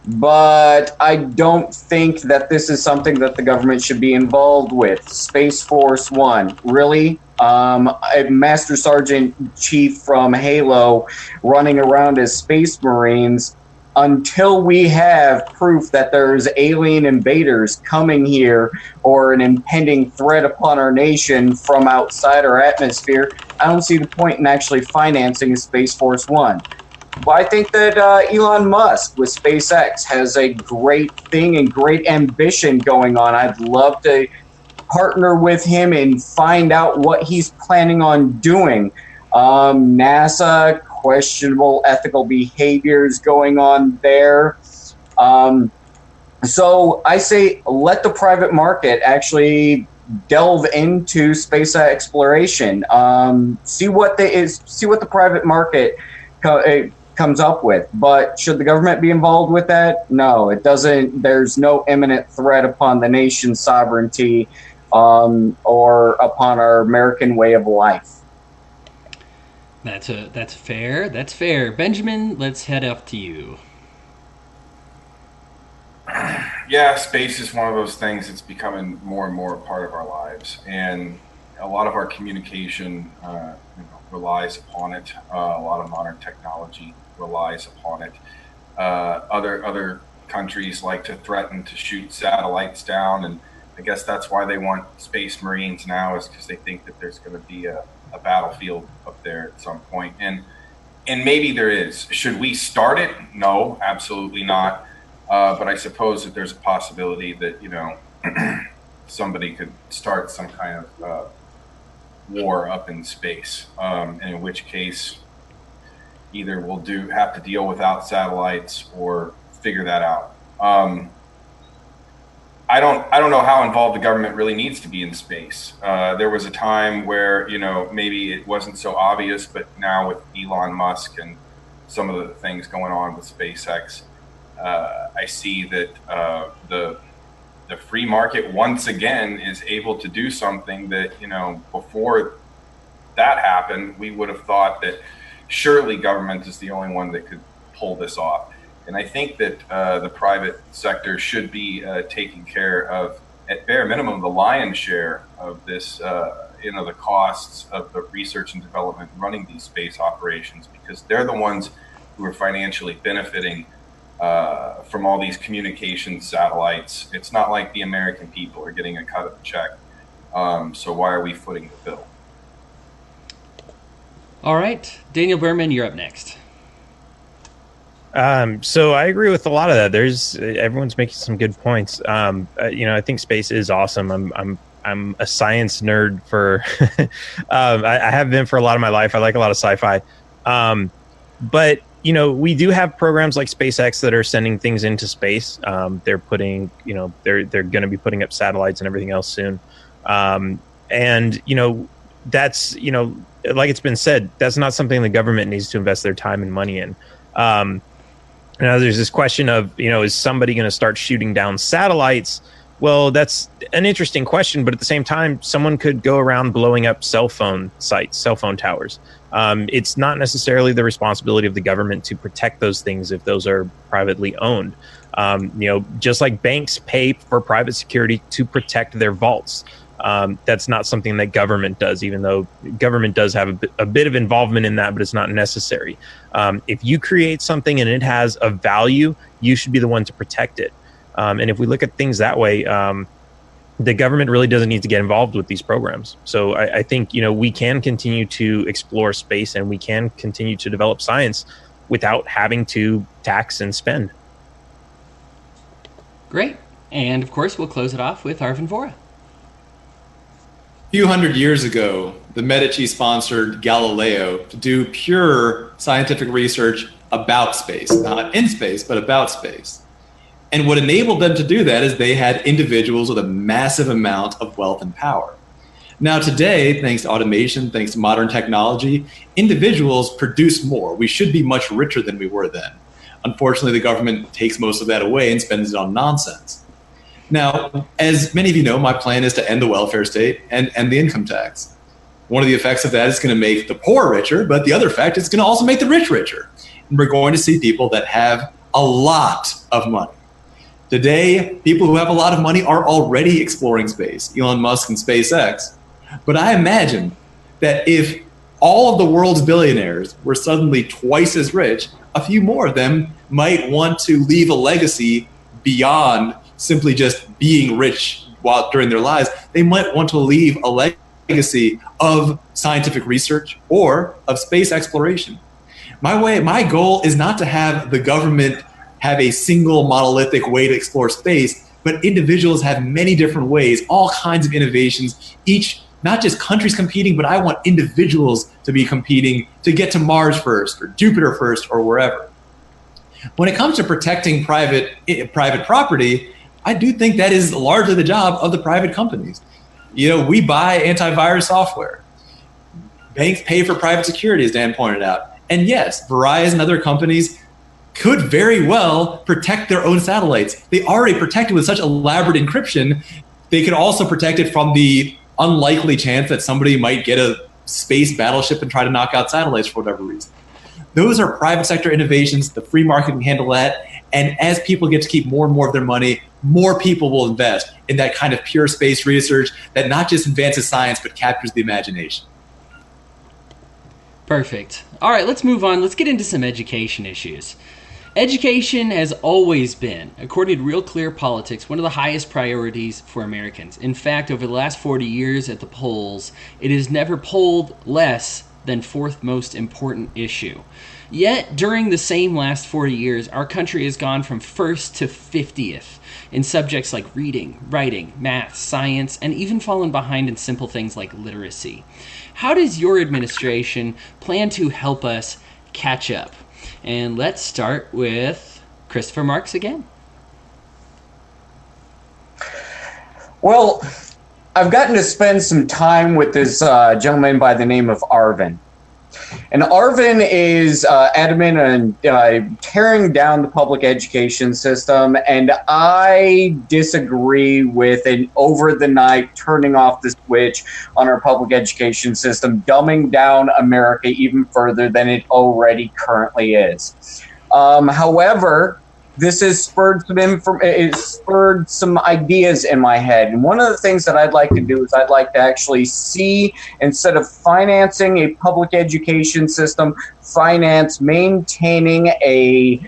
[SPEAKER 3] but I don't think that this is something that the government should be involved with. Space Force One, really? A Master Sergeant Chief from Halo running around as Space Marines until we have proof that there's alien invaders coming here or an impending threat upon our nation from outside our atmosphere. I don't see the point in actually financing Space Force One. Well, I think that Elon Musk with SpaceX has a great thing and great ambition going on. I'd love to partner with him and find out what he's planning on doing. NASA, questionable ethical behaviors going on there. So I say let the private market actually delve into space exploration. See what the private market comes up with. But should the government be involved with that? No, it doesn't. There's no imminent threat upon the nation's sovereignty or upon our American way of life.
[SPEAKER 1] That's fair. That's fair. Benjamin, let's head up to you.
[SPEAKER 4] Yeah, space is one of those things that's becoming more and more a part of our lives, and a lot of our communication relies upon it. A lot of modern technology relies upon it. Other countries like to threaten to shoot satellites down, and I guess that's why they want Space Marines now, is because they think that there's going to be a battlefield up there at some point. And maybe there is. Should we start it? No, absolutely not. But I suppose that there's a possibility that, somebody could start some kind of war up in space. And in which case, either we'll have to deal without satellites or figure that out. I don't know how involved the government really needs to be in space. There was a time where, maybe it wasn't so obvious, but now with Elon Musk and some of the things going on with SpaceX, I see that the free market once again is able to do something that, before that happened, we would have thought that surely government is the only one that could pull this off. And I think that the private sector should be taking care of, at bare minimum, the lion's share of this, the costs of the research and development running these space operations, because they're the ones who are financially benefiting from all these communication satellites. It's not like the American people are getting a cut of the check. So why are we footing the bill?
[SPEAKER 1] All right. Daniel Behrman, you're up next.
[SPEAKER 5] So I agree with a lot of that. Everyone's making some good points. I think space is awesome. I'm a science nerd for, I have been for a lot of my life. I like a lot of sci-fi. But we do have programs like SpaceX that are sending things into space. They're putting, they're going to be putting up satellites and everything else soon. That's, like it's been said, that's not something the government needs to invest their time and money in. There's this question of, is somebody going to start shooting down satellites? Well, that's an interesting question, but at the same time, someone could go around blowing up cell phone sites, cell phone towers. It's not necessarily the responsibility of the government to protect those things if those are privately owned. Just like banks pay for private security to protect their vaults. That's not something that government does, even though government does have a bit of involvement in that, but it's not necessary. If you create something and it has a value, you should be the one to protect it. And if we look at things that way, the government really doesn't need to get involved with these programs. So I think, we can continue to explore space and we can continue to develop science without having to tax and spend.
[SPEAKER 1] Great. And of course, we'll close it off with Arvin Vohra.
[SPEAKER 2] A few hundred years ago, the Medici sponsored Galileo to do pure scientific research about space, not in space, but about space. And what enabled them to do that is they had individuals with a massive amount of wealth and power. Now today, thanks to automation, thanks to modern technology, individuals produce more. We should be much richer than we were then. Unfortunately, the government takes most of that away and spends it on nonsense. Now, as many of you know, my plan is to end the welfare state and end the income tax. One of the effects of that is going to make the poor richer, but the other effect is going to also make the rich richer. And we're going to see people that have a lot of money. Today, people who have a lot of money are already exploring space, Elon Musk and SpaceX. But I imagine that if all of the world's billionaires were suddenly twice as rich, a few more of them might want to leave a legacy beyond simply just being rich during their lives. They might want to leave a legacy of scientific research or of space exploration. My goal is not to have the government have a single monolithic way to explore space, but individuals have many different ways, all kinds of innovations, each, not just countries competing, but I want individuals to be competing to get to Mars first or Jupiter first or wherever. When it comes to protecting private property, I do think that is largely the job of the private companies. We buy antivirus software. Banks pay for private security, as Dan pointed out. And yes, Verizon and other companies could very well protect their own satellites. They already protect it with such elaborate encryption. They could also protect it from the unlikely chance that somebody might get a space battleship and try to knock out satellites for whatever reason. Those are private sector innovations. The free market can handle that. And as people get to keep more and more of their money, more people will invest in that kind of pure space research that not just advances science, but captures the imagination.
[SPEAKER 1] Perfect. All right, let's move on. Let's get into some education issues. Education has always been, according to Real Clear Politics, one of the highest priorities for Americans. In fact, over the last 40 years at the polls, it has never polled less than fourth most important issue. Yet, during the same last 40 years, our country has gone from first to 50th in subjects like reading, writing, math, science, and even fallen behind in simple things like literacy. How does your administration plan to help us catch up? And let's start with Christopher Marks again.
[SPEAKER 3] Well, I've gotten to spend some time with this gentleman by the name of Arvin. And Arvin is adamant on tearing down the public education system, and I disagree with an over-the-night turning off the switch on our public education system, dumbing down America even further than it already currently is. However, this has spurred some ideas in my head. And one of the things that I'd like to do is I'd like to actually see, instead of financing a public education system, finance maintaining a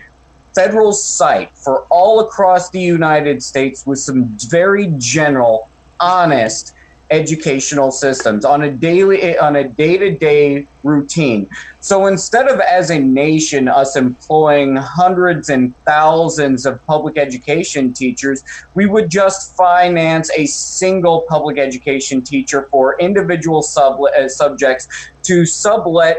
[SPEAKER 3] federal site for all across the United States with some very general, honest educational systems on a day-to-day routine. So instead of, as a nation, us employing hundreds and thousands of public education teachers, we would just finance a single public education teacher for individual subjects to sublet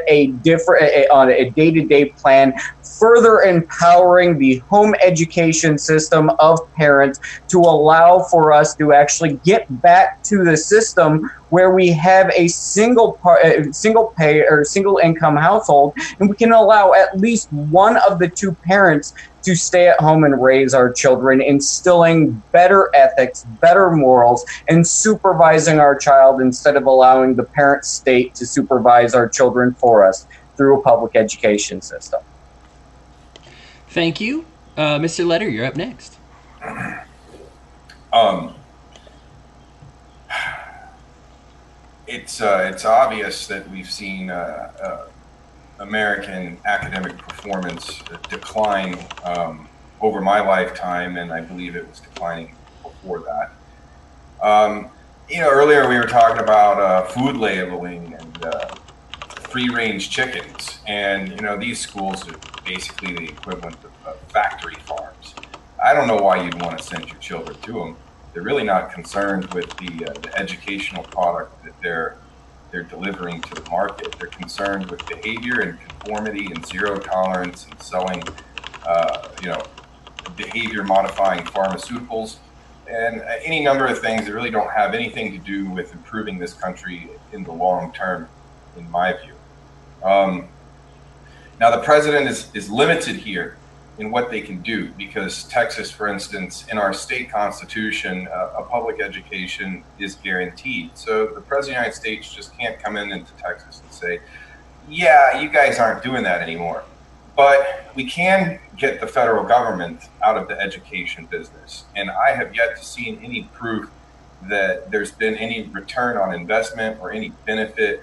[SPEAKER 3] on a day-to-day plan, further empowering the home education system of parents to allow for us to actually get back to the system where we have a single income household, and we can allow at least one of the two parents to stay at home and raise our children, instilling better ethics, better morals, and supervising our child instead of allowing the parent state to supervise our children for us through a public education system.
[SPEAKER 1] Thank you. Mr. Letter, you're up next.
[SPEAKER 4] It's obvious that we've seen American academic performance decline over my lifetime, and I believe it was declining before that. Earlier we were talking about food labeling and free-range chickens, and these schools are basically the equivalent of factory farms. I don't know why you'd want to send your children to them. They're really not concerned with the educational product that they're delivering to the market. They're concerned with behavior and conformity and zero tolerance and selling, behavior modifying pharmaceuticals and any number of things that really don't have anything to do with improving this country in the long term, in my view. Now, the president is limited here in what they can do because Texas, for instance, in our state constitution, a public education is guaranteed. So the president of the United States just can't come into Texas and say, yeah, you guys aren't doing that anymore. But we can get the federal government out of the education business. And I have yet to see any proof that there's been any return on investment or any benefit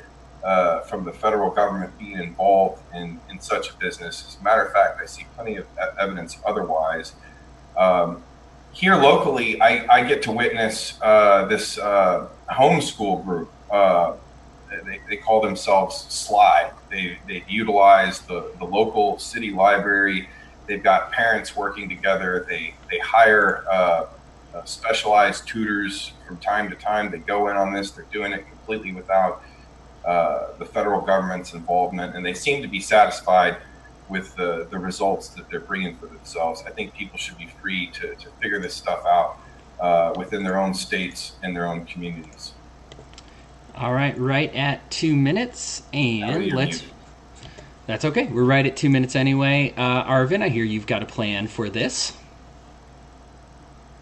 [SPEAKER 4] from the federal government being involved in such a business. As a matter of fact, I see plenty of evidence otherwise. Here locally, I get to witness this homeschool group. They call themselves SLY. They utilize the local city library. They've got parents working together. They hire specialized tutors from time to time. They go in on this. They're doing it completely without the federal government's involvement, and they seem to be satisfied with the results that they're bringing for themselves. I think people should be free to figure this stuff out within their own states and their own communities.
[SPEAKER 1] All right, right at 2 minutes, and let's... That's okay. We're right at 2 minutes anyway. Arvin, I hear you've got a plan for this.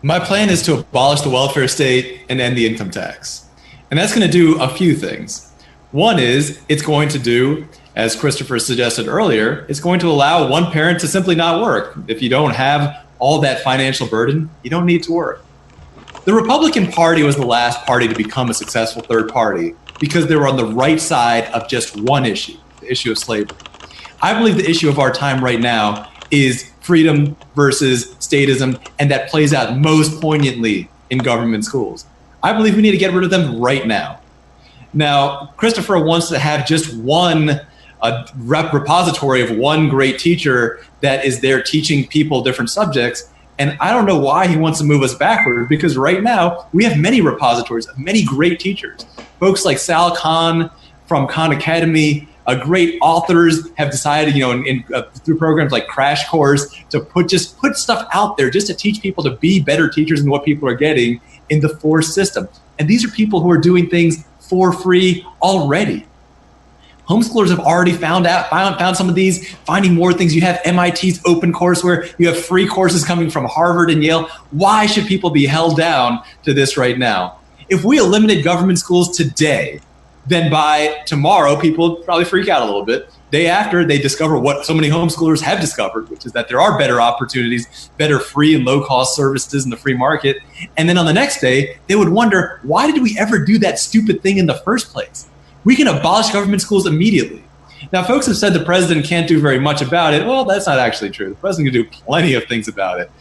[SPEAKER 2] My plan is to abolish the welfare state and end the income tax. And that's going to do a few things. One is it's going to do, as Christopher suggested earlier, it's going to allow one parent to simply not work. If you don't have all that financial burden, you don't need to work. The Republican Party was the last party to become a successful third party because they were on the right side of just one issue, the issue of slavery. I believe the issue of our time right now is freedom versus statism, and that plays out most poignantly in government schools. I believe we need to get rid of them right now. Now, Christopher wants to have just one repository of one great teacher that is there teaching people different subjects. And I don't know why he wants to move us backward, because right now we have many repositories of many great teachers. Folks like Sal Khan from Khan Academy, great authors have decided, through programs like Crash Course, to put stuff out there just to teach people to be better teachers than what people are getting in the forced system. And these are people who are doing things for free already. Homeschoolers have already found some of these, finding more things. You have MIT's OpenCourseWare. You have free courses coming from Harvard and Yale. Why should people be held down to this right now? If we eliminated government schools today, then by tomorrow, people would probably freak out a little bit. Day after, they discover what so many homeschoolers have discovered, which is that there are better opportunities, better free and low-cost services in the free market. And then on the next day, they would wonder, why did we ever do that stupid thing in the first place? We can abolish government schools immediately. Now, folks have said the president can't do very much about it. Well, that's not actually true. The president can do plenty of things about it.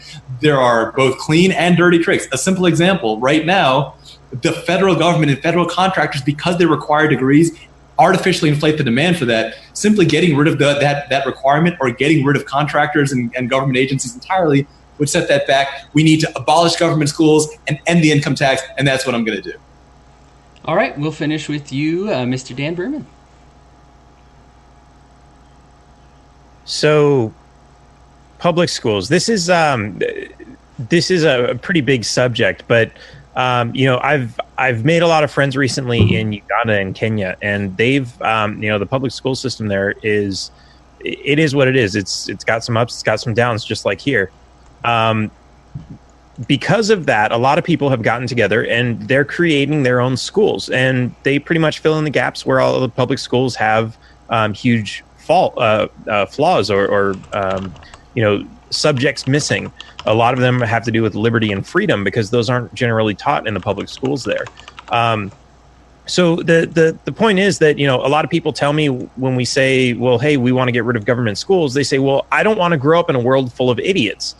[SPEAKER 2] There are both clean and dirty tricks. A simple example, right now, the federal government and federal contractors, because they require degrees, artificially inflate the demand for that. Simply getting rid of that requirement, or getting rid of contractors and government agencies entirely, would set that back. We need to abolish government schools and end the income tax, and that's what I'm going to do.
[SPEAKER 1] All right, we'll finish with you, Mr. Dan Behrman.
[SPEAKER 5] So, public schools. This is a pretty big subject, but I've made a lot of friends recently in Uganda and Kenya, and they've the public school system there is what it is. It's got some ups, it's got some downs, just like here. Because of that, a lot of people have gotten together and they're creating their own schools, and they pretty much fill in the gaps where all of the public schools have huge flaws or subjects missing. A lot of them have to do with liberty and freedom, because those aren't generally taught in the public schools there. So the point is that, a lot of people tell me when we say, well, hey, we want to get rid of government schools, they say, well, I don't want to grow up in a world full of idiots.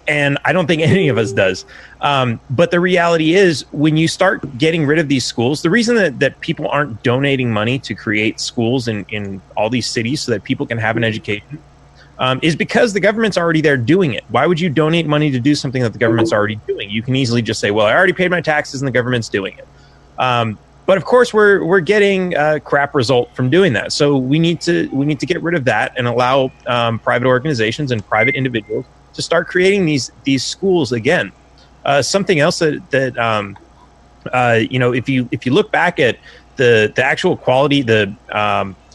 [SPEAKER 5] And I don't think any of us does. But the reality is, when you start getting rid of these schools, the reason that people aren't donating money to create schools in all these cities so that people can have an education is because the government's already there doing it. Why would you donate money to do something that the government's already doing? You can easily just say, well, I already paid my taxes and the government's doing it. But of course, we're getting a crap result from doing that. So we need to get rid of that and allow private organizations and private individuals to start creating these schools again. Something else that if you look back at the actual quality, the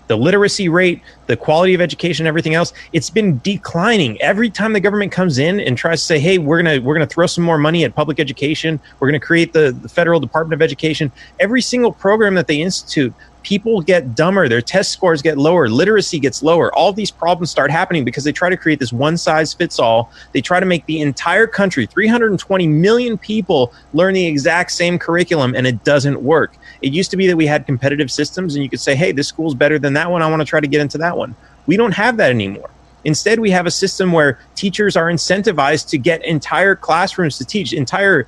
[SPEAKER 5] literacy rate, the quality of education, everything else, it's been declining. Every time the government comes in and tries to say, hey, we're gonna throw some more money at public education, we're gonna create the Federal Department of Education, every single program that they institute people get dumber, their test scores get lower, literacy gets lower. All these problems start happening because they try to create this one size fits all. They try to make the entire country, 320 million people, learn the exact same curriculum, and it doesn't work. It used to be that we had competitive systems and you could say, hey, this school's better than that one. I want to try to get into that one. We don't have that anymore. Instead, we have a system where teachers are incentivized to get entire classrooms to teach. Entire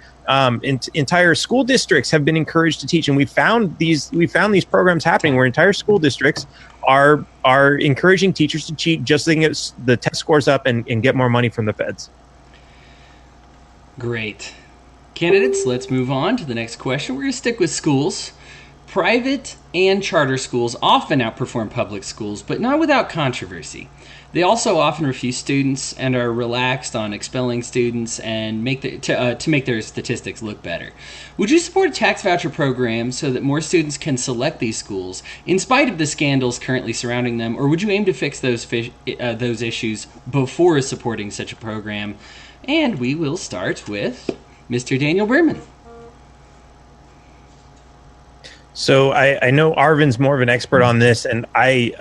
[SPEAKER 5] school districts have been encouraged to teach, and we found these programs happening where entire school districts are encouraging teachers to cheat just so they can get the test scores up and get more money from the feds.
[SPEAKER 1] Great. Candidates, let's move on to the next question. We're going to stick with schools. Private and charter schools often outperform public schools, but not without controversy. They also often refuse students and are relaxed on expelling students and to make their statistics look better. Would you support a tax voucher program so that more students can select these schools in spite of the scandals currently surrounding them, or would you aim to fix those issues before supporting such a program? And we will start with Mr. Daniel Behrman.
[SPEAKER 5] So I know Arvin's more of an expert on this, and I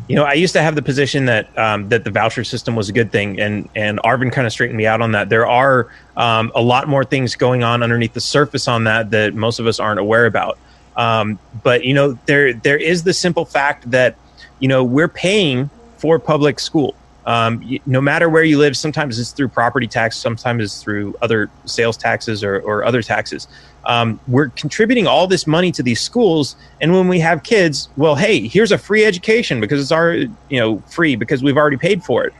[SPEAKER 5] used to have the position that that the voucher system was a good thing, and Arvin kind of straightened me out on that. There are a lot more things going on underneath the surface on that most of us aren't aware about. But there is the simple fact that we're paying for public school. No matter where you live, sometimes it's through property tax, sometimes it's through other sales taxes or other taxes. We're contributing all this money to these schools, and when we have kids, well, hey, here's a free education because it's already free because we've already paid for it.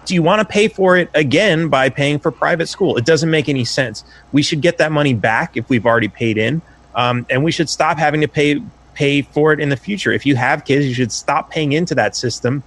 [SPEAKER 5] Do you want to pay for it again by paying for private school? It doesn't make any sense. We should get that money back if we've already paid in, and we should stop having to pay for it in the future. If you have kids, you should stop paying into that system.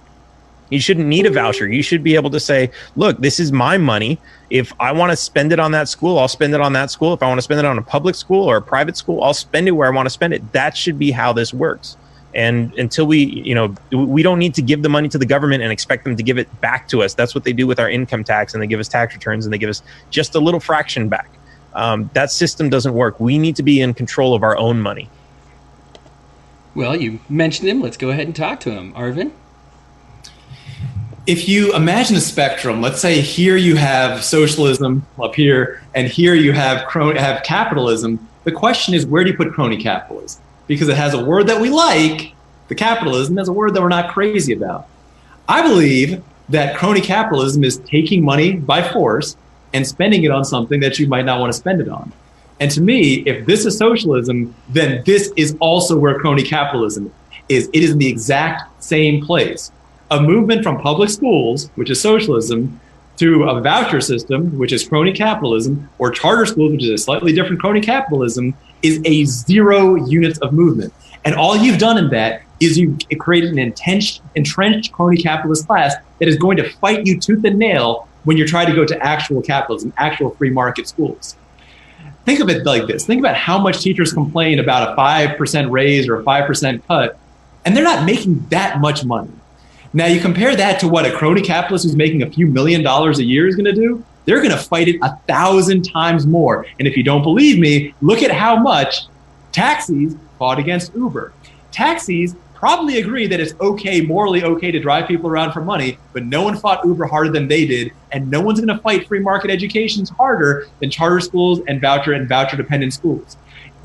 [SPEAKER 5] You shouldn't need a voucher. You should be able to say, look, this is my money. If I want to spend it on that school, I'll spend it on that school. If I want to spend it on a public school or a private school, I'll spend it where I want to spend it. That should be how this works. And until we don't need to give the money to the government and expect them to give it back to us. That's what they do with our income tax, and they give us tax returns and they give us just a little fraction back. That system doesn't work. We need to be in control of our own money.
[SPEAKER 1] Well, you mentioned him. Let's go ahead and talk to him. Arvin?
[SPEAKER 2] If you imagine a spectrum, let's say here you have socialism up here, and here you have capitalism. The question is, where do you put crony capitalism? Because it has a word that we like, the capitalism, has a word that we're not crazy about. I believe that crony capitalism is taking money by force and spending it on something that you might not want to spend it on. And to me, if this is socialism, then this is also where crony capitalism is. It is in the exact same place. A movement from public schools, which is socialism, to a voucher system, which is crony capitalism, or charter schools, which is a slightly different crony capitalism, is a 0 units of movement. And all you've done in that is you created an entrenched crony capitalist class that is going to fight you tooth and nail when you're trying to go to actual capitalism, actual free market schools. Think of it like this. Think about how much teachers complain about a 5% raise or a 5% cut, and they're not making that much money. Now, you compare that to what a crony capitalist who's making a few $1 million a year is going to do. They're going to fight it 1,000 times more. And if you don't believe me, look at how much taxis fought against Uber. Taxis probably agree that it's okay, morally okay, to drive people around for money, but no one fought Uber harder than they did, and no one's going to fight free market educations harder than charter schools and voucher-dependent schools.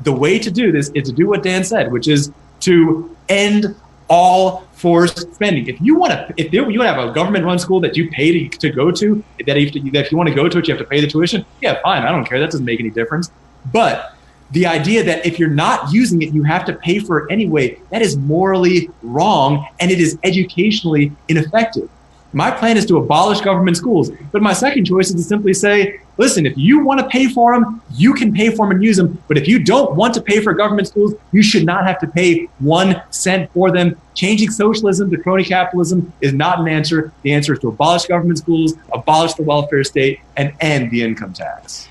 [SPEAKER 2] The way to do this is to do what Dan said, which is to end all forced spending. If you want to have a government-run school that you pay to go to, that if you want to go to it, you have to pay the tuition. Yeah, fine. I don't care. That doesn't make any difference. But the idea that if you're not using it, you have to pay for it anyway, that is morally wrong, and it is educationally ineffective. My plan is to abolish government schools, but my second choice is to simply say, listen, if you want to pay for them, you can pay for them and use them. But if you don't want to pay for government schools, you should not have to pay 1 cent for them. Changing socialism to crony capitalism is not an answer. The answer is to abolish government schools, abolish the welfare state, and end the income tax.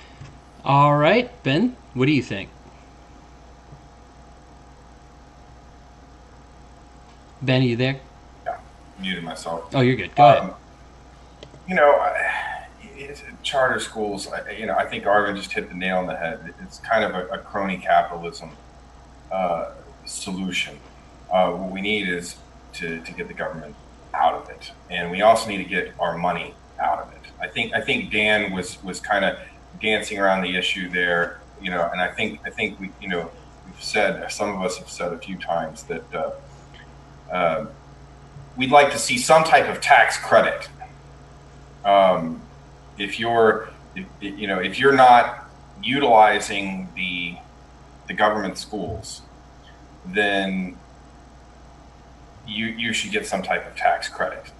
[SPEAKER 1] All right, Ben, what do you think? Ben, are you there?
[SPEAKER 4] Yeah, muted myself.
[SPEAKER 1] Oh, you're good. Go ahead.
[SPEAKER 4] Charter schools, I think Arvin just hit the nail on the head. It's kind of a crony capitalism solution. What we need is to get the government out of it, and we also need to get our money out of it. I think Dan was kind of dancing around the issue there, and I think we, we've said, some of us have said a few times that we'd like to see some type of tax credit. If you're not utilizing the government schools, then you should get some type of tax credit.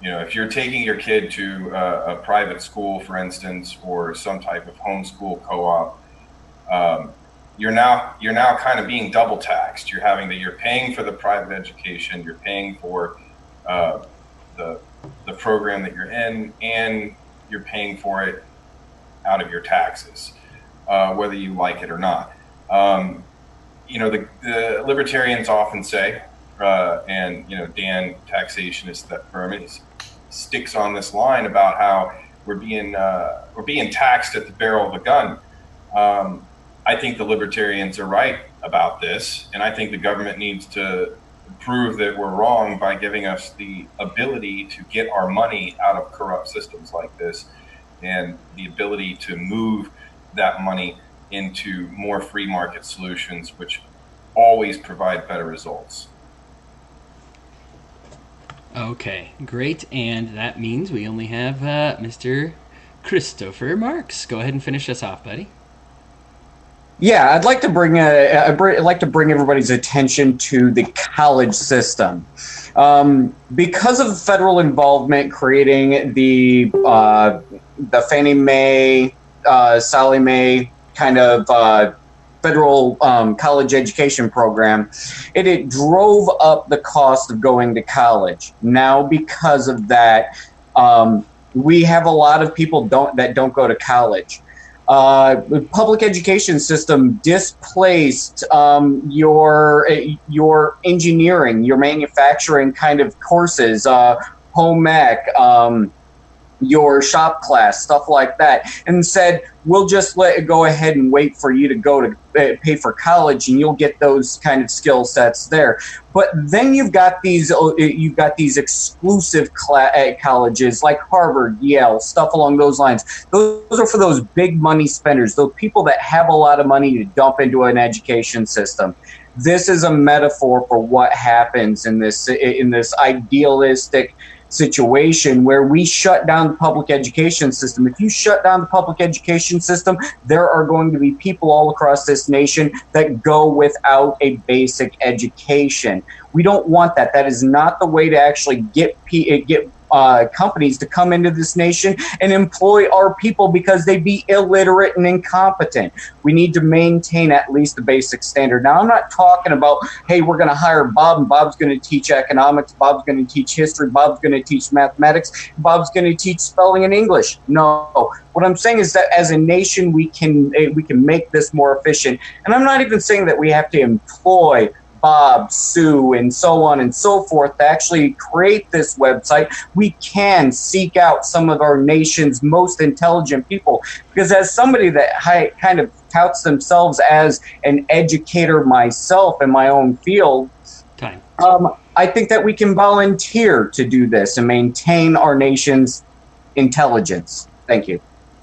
[SPEAKER 4] If you're taking your kid to a private school, for instance, or some type of homeschool co-op, you're now kind of being double taxed. You're paying for the private education, you're paying for the program that you're in, and you're paying for it out of your taxes, whether you like it or not. The libertarians often say, and Dan, taxationist that firm, sticks on this line about how we're being taxed at the barrel of a gun. I think the libertarians are right about this, and I think the government needs to prove that we're wrong by giving us the ability to get our money out of corrupt systems like this, and the ability to move that money into more free market solutions, which always provide better results.
[SPEAKER 1] Okay, great. And that means we only have Mr. Christopher Marks. Go ahead and finish us off, buddy.
[SPEAKER 3] Yeah, I'd like to bring everybody's attention to the college system. Because of federal involvement creating the Fannie Mae, Sallie Mae kind of federal college education program, it drove up the cost of going to college. Now, because of that, we have a lot of people that don't go to college. The public education system displaced your engineering, your manufacturing kind of courses, home ec, your shop class, stuff like that, and said, we'll just go ahead and wait for you to go to pay for college, and you'll get those kind of skill sets there. But then you've got these exclusive colleges like Harvard, Yale, stuff along those lines. Those are for those big money spenders, those people that have a lot of money to dump into an education system. This is a metaphor for what happens in this idealistic situation where we shut down the public education system. If you shut down the public education system, there are going to be people all across this nation that go without a basic education. We don't want that. That is not the way to actually get companies to come into this nation and employ our people, because they'd be illiterate and incompetent. We need to maintain at least the basic standard. Now, I'm not talking about, hey, we're going to hire Bob, and Bob's going to teach economics, Bob's going to teach history, Bob's going to teach mathematics, Bob's going to teach spelling and English. No. What I'm saying is that as a nation, we can make this more efficient. And I'm not even saying that we have to employ Bob, Sue, and so on and so forth to actually create this website. We can seek out some of our nation's most intelligent people, because as somebody that kind of touts themselves as an educator myself in my own field, I think that we can volunteer to do this and maintain our nation's intelligence. Thank you.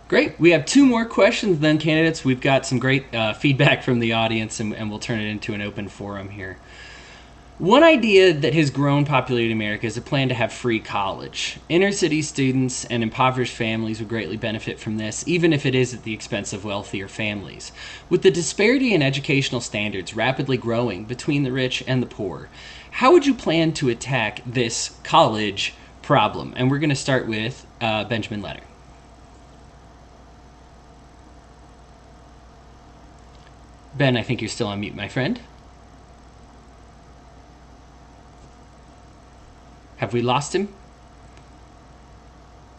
[SPEAKER 1] Great. We have two more questions then, candidates. We've got some great feedback from the audience, and we'll turn it into an open forum here. One idea that has grown popularity in America is a plan to have free college. Inner city students and impoverished families would greatly benefit from this, even if it is at the expense of wealthier families. With the disparity in educational standards rapidly growing between the rich and the poor, how would you plan to attack this college problem? And we're going to start with Benjamin Letter. Ben, I think you're still on mute, my friend. Have we lost him?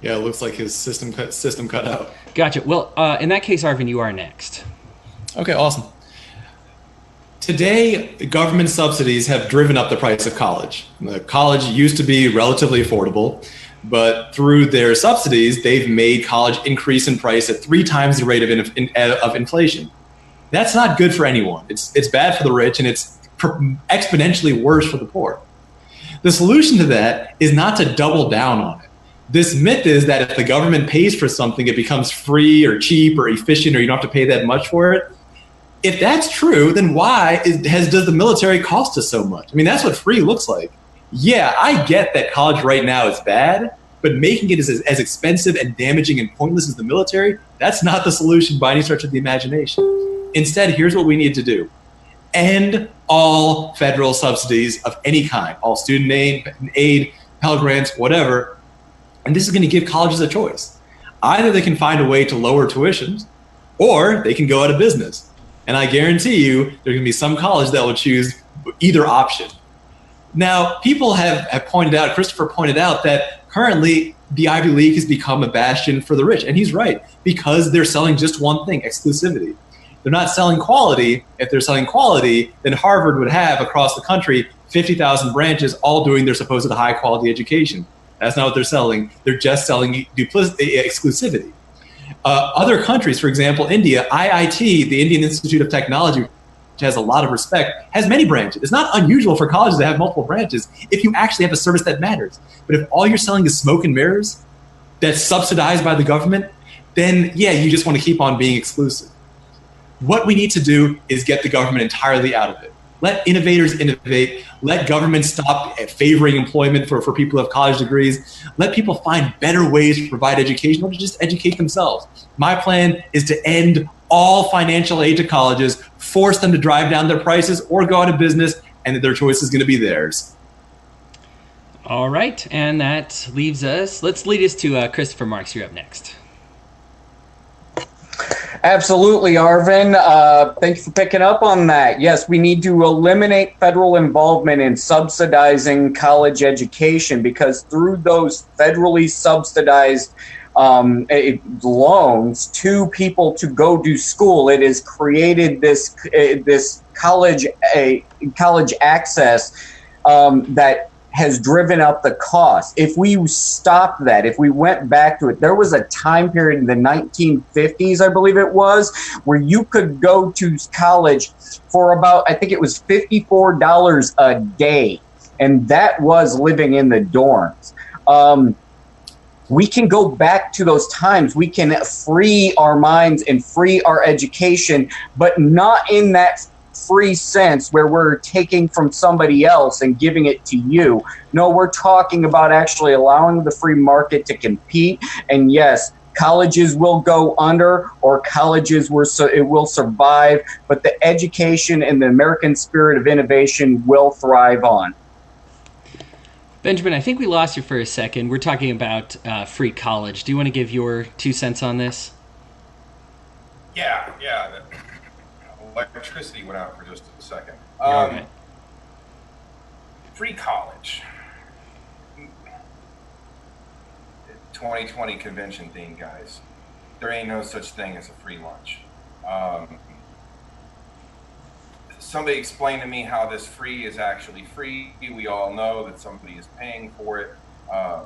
[SPEAKER 2] Yeah, it looks like his system cut out.
[SPEAKER 1] Gotcha. Well, in that case, Arvin, you are next.
[SPEAKER 2] Okay, awesome. Today, government subsidies have driven up the price of college. College used to be relatively affordable, but through their subsidies, they've made college increase in price at 3 times the rate of inflation. That's not good for anyone. It's bad for the rich, and it's exponentially worse for the poor. The solution to that is not to double down on it. This myth is that if the government pays for something, it becomes free or cheap or efficient, or you don't have to pay that much for it. If that's true, then why does the military cost us so much? I mean, that's what free looks like. Yeah, I get that college right now is bad, but making it as expensive and damaging and pointless as the military, that's not the solution by any stretch of the imagination. Instead, here's what we need to do. End all federal subsidies of any kind, all student aid, Pell Grants, whatever. And this is going to give colleges a choice. Either they can find a way to lower tuitions, or they can go out of business. And I guarantee you, there's going to be some college that will choose either option. Now, people have pointed out, Christopher pointed out, that currently the Ivy League has become a bastion for the rich. And he's right, because they're selling just one thing, exclusivity. They're not selling quality. If they're selling quality, then Harvard would have across the country 50,000 branches all doing their supposed high quality education. That's not what they're selling. They're just selling exclusivity. Other countries, for example, India, IIT, the Indian Institute of Technology, which has a lot of respect, has many branches. It's not unusual for colleges to have multiple branches if you actually have a service that matters. But if all you're selling is smoke and mirrors that's subsidized by the government, then yeah, you just want to keep on being exclusive. What we need to do is get the government entirely out of it. Let innovators innovate. Let government stop favoring employment for people who have college degrees. Let people find better ways to provide education or to just educate themselves. My plan is to end all financial aid to colleges, force them to drive down their prices or go out of business, and their choice is going to be theirs.
[SPEAKER 1] All right, and that leaves us. Let's lead us to Christopher Marks. You're up next.
[SPEAKER 3] Absolutely, Arvin. Thank you for picking up on that. Yes, we need to eliminate federal involvement in subsidizing college education, because through those federally subsidized loans to people to go do school, it has created this college access that has driven up the cost. If we stopped that, if we went back to it, there was a time period in the 1950s, I believe it was, where you could go to college for about, I think it was $54 a day. And that was living in the dorms. We can go back to those times. We can free our minds and free our education, but not in that free sense where we're taking from somebody else and giving it to you. No, we're talking about actually allowing the free market to compete. And yes, colleges will go under, or colleges will survive, but the education and the American spirit of innovation will thrive on.
[SPEAKER 1] Benjamin, I think we lost you for a second. We're talking about free college. Do you want to give your 2 cents on this?
[SPEAKER 4] Yeah. Electricity went out for just a second.
[SPEAKER 1] Okay.
[SPEAKER 4] Free college. 2020 convention theme, guys. There ain't no such thing as a free lunch. Somebody explain to me how this free is actually free. We all know that somebody is paying for it. I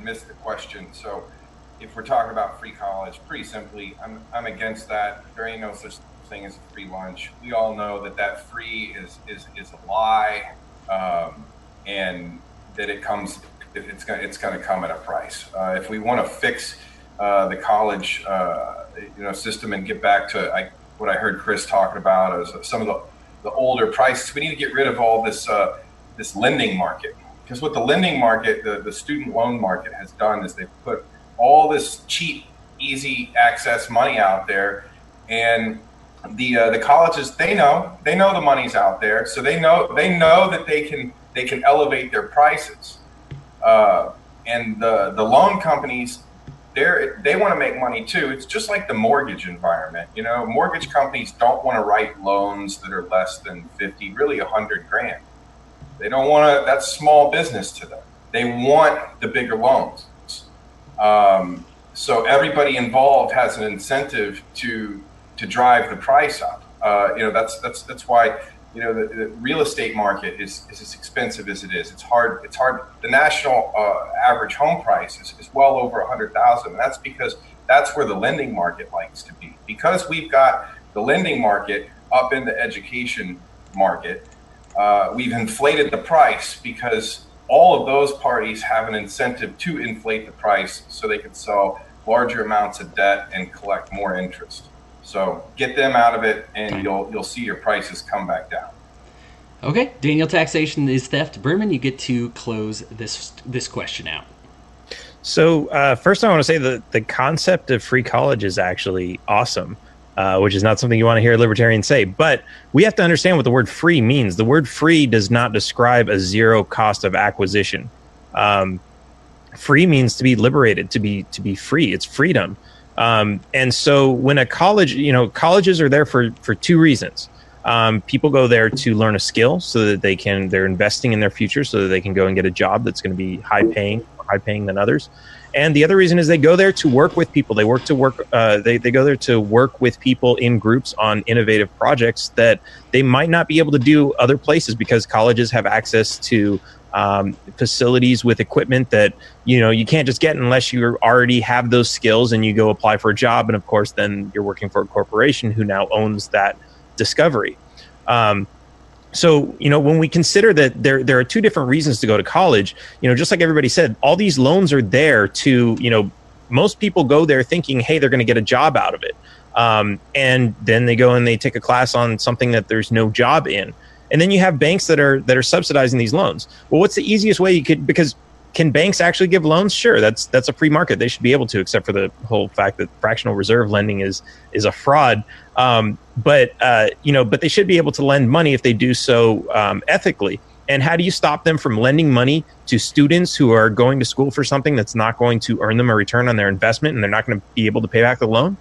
[SPEAKER 4] missed the question. So if we're talking about free college, pretty simply, I'm against that. There ain't no such thing as a free lunch. We all know that free is a lie, and that it's going to come at a price. If we want to fix the college system and get back to what I heard Chris talking about as some of the older prices, we need to get rid of all this lending market. Because what the lending market, the student loan market has done is they've put all this cheap, easy access money out there, and the colleges, they know the money's out there, so they know that they can elevate their prices, and the loan companies, they want to make money too. It's just like the mortgage environment. Mortgage companies don't want to write loans that are less than 50, really $100,000. They don't want to. That's small business to them. They want the bigger loans. So everybody involved has an incentive to drive the price up. That's why the real estate market is as expensive as it is. It's hard. The national average home price is well over $100,000. That's because that's where the lending market likes to be. Because we've got the lending market up in the education market. We've inflated the price because all of those parties have an incentive to inflate the price so they can sell larger amounts of debt and collect more interest. So get them out of it, and you'll see your prices come back down.
[SPEAKER 1] Okay, Daniel, taxation is theft. Behrman, you get to close this question out.
[SPEAKER 5] So first I want to say that the concept of free college is actually awesome, which is not something you want to hear libertarians say. But we have to understand what the word free means. The word free does not describe a zero cost of acquisition. Free means to be liberated, to be free. It's freedom. And so when a college, colleges are there for two reasons. People go there to learn a skill so that they're investing in their future so that they can go and get a job that's going to be high paying than others. And the other reason is they go there to work with people. They go there to work with people in groups on innovative projects that they might not be able to do other places because colleges have access to facilities with equipment that, you can't just get unless you already have those skills and you go apply for a job. And of course, then you're working for a corporation who now owns that discovery. So, when we consider that there are two different reasons to go to college, just like everybody said, all these loans are there to, most people go there thinking, hey, they're going to get a job out of it. And then they go and they take a class on something that there's no job in. And then you have banks that are subsidizing these loans. Well, what's the easiest way because can banks actually give loans? Sure, that's a free market. They should be able to, except for the whole fact that fractional reserve lending is a fraud. But they should be able to lend money if they do so ethically. And how do you stop them from lending money to students who are going to school for something that's not going to earn them a return on their investment and they're not going to be able to pay back the loan?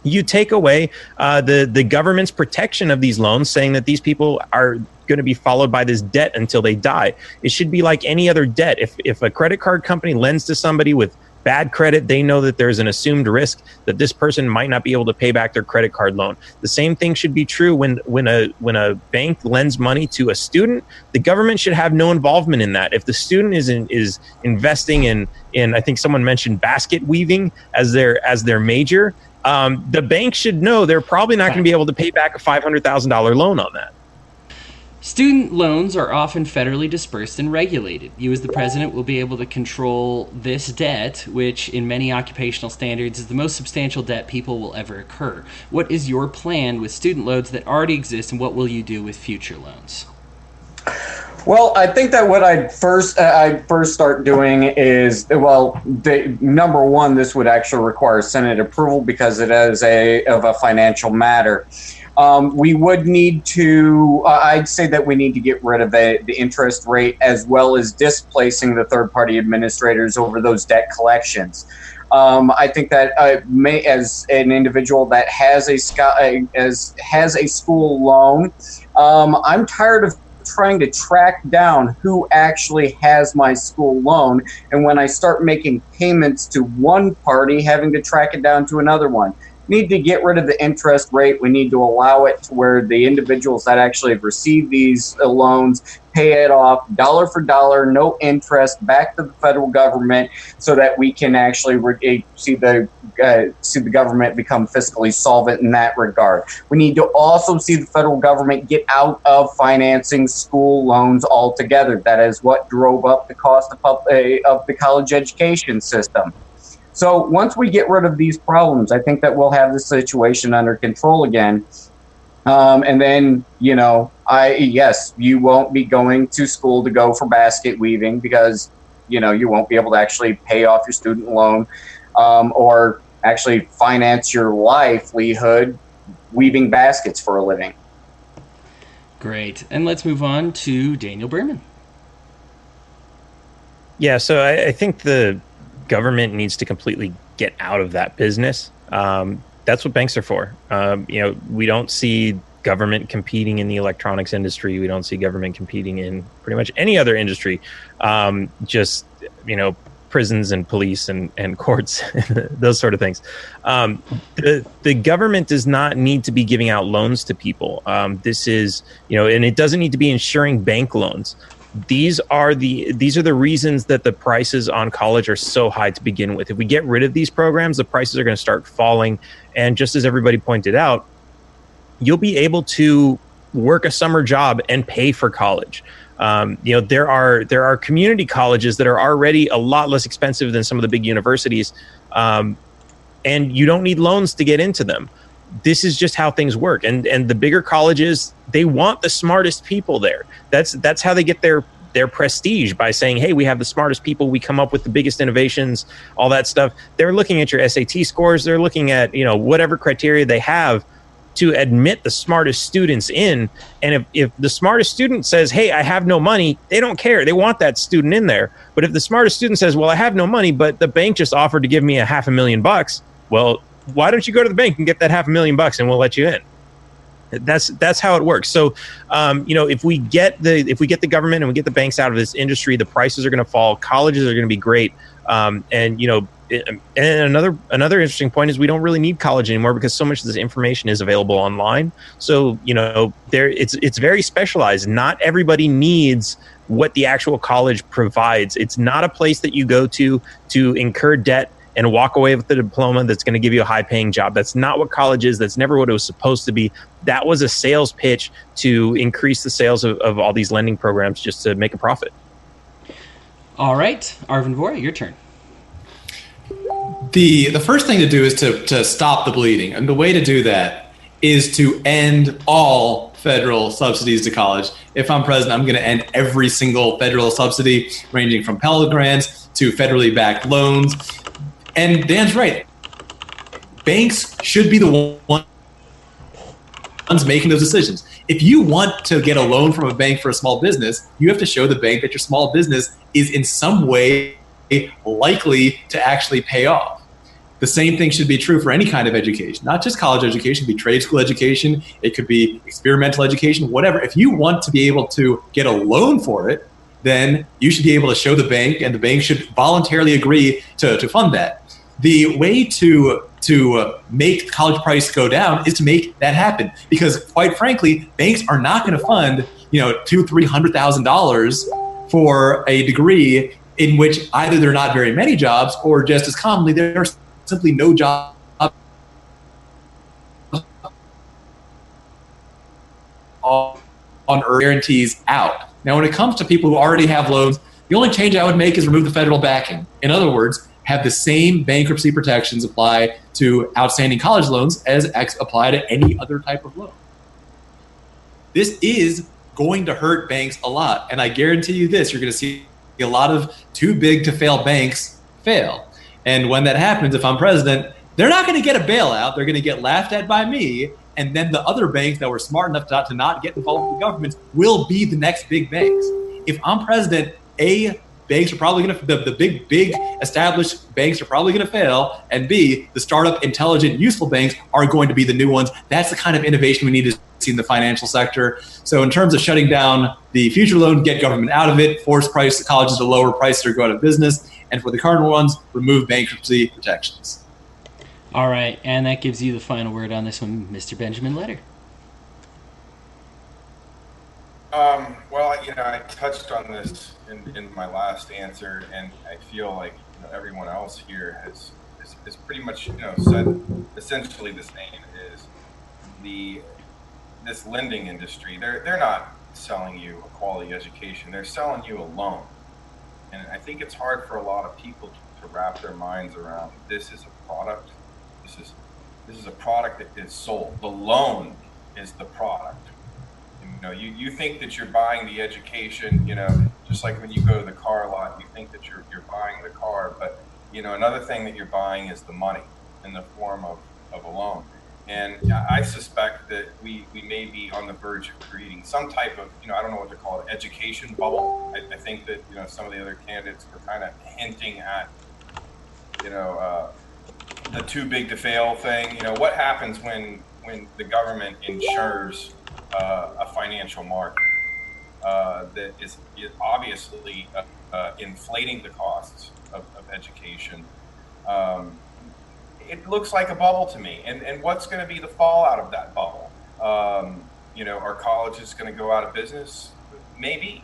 [SPEAKER 5] You take away the government's protection of these loans, saying that these people are going to be followed by this debt until they die. It should be like any other debt. If a credit card company lends to somebody with bad credit, they know that there's an assumed risk that this person might not be able to pay back their credit card loan. The same thing should be true when a bank lends money to a student. The government should have no involvement in that. If the student is investing in I think someone mentioned basket weaving as their major, the bank should know they're probably not going to be able to pay back a $500,000 loan on that.
[SPEAKER 1] Student loans are often federally dispersed and regulated. You as the president will be able to control this debt, which in many occupational standards is the most substantial debt people will ever incur. What is your plan with student loans that already exist, and what will you do with future loans?
[SPEAKER 3] Well, I think that what I'd first start doing is, number one, this would actually require Senate approval because it is a financial matter. We would need to, I'd say that we need to get rid of the interest rate as well as displacing the third-party administrators over those debt collections. I think that as an individual that has a school loan, I'm tired of trying to track down who actually has my school loan, and when I start making payments to one party, having to track it down to another one. Need to get rid of the interest rate. We need to allow it to where the individuals that actually have received these loans pay it off dollar for dollar, no interest, back to the federal government, so that we can actually see the government become fiscally solvent in that regard. We need to also see the federal government get out of financing school loans altogether. That is what drove up the cost of the college education system. So once we get rid of these problems, I think that we'll have the situation under control again. And then, you won't be going to school to go for basket weaving because, you won't be able to actually pay off your student loan or actually finance your livelihood weaving baskets for a living.
[SPEAKER 1] Great. And let's move on to Daniel Behrman.
[SPEAKER 5] Yeah, so I think the government needs to completely get out of that business. That's what banks are for. We don't see government competing in the electronics industry. We don't see government competing in pretty much any other industry. Prisons and police and courts, those sort of things. The government does not need to be giving out loans to people. This is, and it doesn't need to be insuring bank loans. These are the reasons that the prices on college are so high to begin with. If we get rid of these programs, the prices are going to start falling. And just as everybody pointed out, you'll be able to work a summer job and pay for college. There are community colleges that are already a lot less expensive than some of the big universities, and you don't need loans to get into them. This is just how things work. And the bigger colleges, they want the smartest people there. That's how they get their prestige, by saying, hey, we have the smartest people, we come up with the biggest innovations, all that stuff. They're looking at your SAT scores, they're looking at, whatever criteria they have to admit the smartest students in. And if the smartest student says, hey, I have no money, they don't care. They want that student in there. But if the smartest student says, well, I have no money, but the bank just offered to give me $500,000, well, why don't you go to the bank and get that $500,000 and we'll let you in? That's how it works. So, if we get the government and we get the banks out of this industry, the prices are going to fall. Colleges are going to be great. And another interesting point is we don't really need college anymore because so much of this information is available online. So, it's very specialized. Not everybody needs what the actual college provides. It's not a place that you go to incur debt and walk away with the diploma that's going to give you a high-paying job. That's not what college is. That's never what it was supposed to be. That was a sales pitch to increase the sales of all these lending programs just to make a profit.
[SPEAKER 1] All right, Arvin Vohra, your turn.
[SPEAKER 2] The first thing to do is to stop the bleeding. And the way to do that is to end all federal subsidies to college. If I'm president, I'm going to end every single federal subsidy, ranging from Pell Grants to federally backed loans. And Dan's right. Banks should be the ones making those decisions. If you want to get a loan from a bank for a small business, you have to show the bank that your small business is in some way likely to actually pay off. The same thing should be true for any kind of education, not just college education. It could be trade school education. It could be experimental education, whatever. If you want to be able to get a loan for it, then you should be able to show the bank, and the bank should voluntarily agree to fund that. The way to make college price go down is to make that happen, because quite frankly, banks are not going to fund $200,000-$300,000 for a degree in which either there are not very many jobs, or just as commonly there are simply no jobs on earth guarantees out. Now, when it comes to people who already have loans, the only change I would make is remove the federal backing. In other words, have the same bankruptcy protections apply to outstanding college loans as apply to any other type of loan. This is going to hurt banks a lot. And I guarantee you this, you're going to see a lot of too big to fail banks fail. And when that happens, if I'm president, they're not going to get a bailout. They're going to get laughed at by me. And then the other banks that were smart enough to not get involved with the government will be the next big banks. If I'm president, banks are probably going to, the big established banks are probably going to fail. And B, the startup, intelligent, useful banks are going to be the new ones. That's the kind of innovation we need to see in the financial sector. So in terms of shutting down the future loan, get government out of it, force colleges to lower prices or go out of business. And for the current ones, remove bankruptcy protections.
[SPEAKER 1] All right. And that gives you the final word on this one, Mr. Benjamin Letter.
[SPEAKER 4] Well, I touched on this in my last answer, and I feel like everyone else here has pretty much said essentially the same. Is this lending industry? They're not selling you a quality education. They're selling you a loan, and I think it's hard for a lot of people to wrap their minds around. This is a product. This is a product that is sold. The loan is the product. You think that you're buying the education, just like when you go to the car lot, you think that you're buying the car, but another thing that you're buying is the money in the form of a loan. And I suspect that we may be on the verge of creating some type of, I don't know what to call it, education bubble. I think that, some of the other candidates were kind of hinting at, the too big to fail thing. What happens when the government insures a financial market that is obviously inflating the costs of education? It looks like a bubble to me. And what's going to be the fallout of that bubble? Are colleges going to go out of business? Maybe.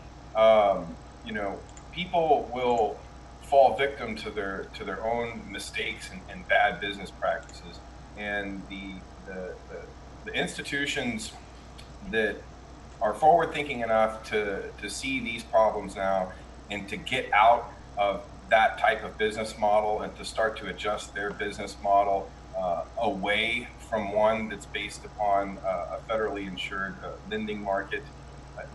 [SPEAKER 4] People will fall victim to their own mistakes and bad business practices. And the institutions that are forward thinking enough to see these problems now and to get out of that type of business model and to start to adjust their business model away from one that's based upon a federally insured lending market,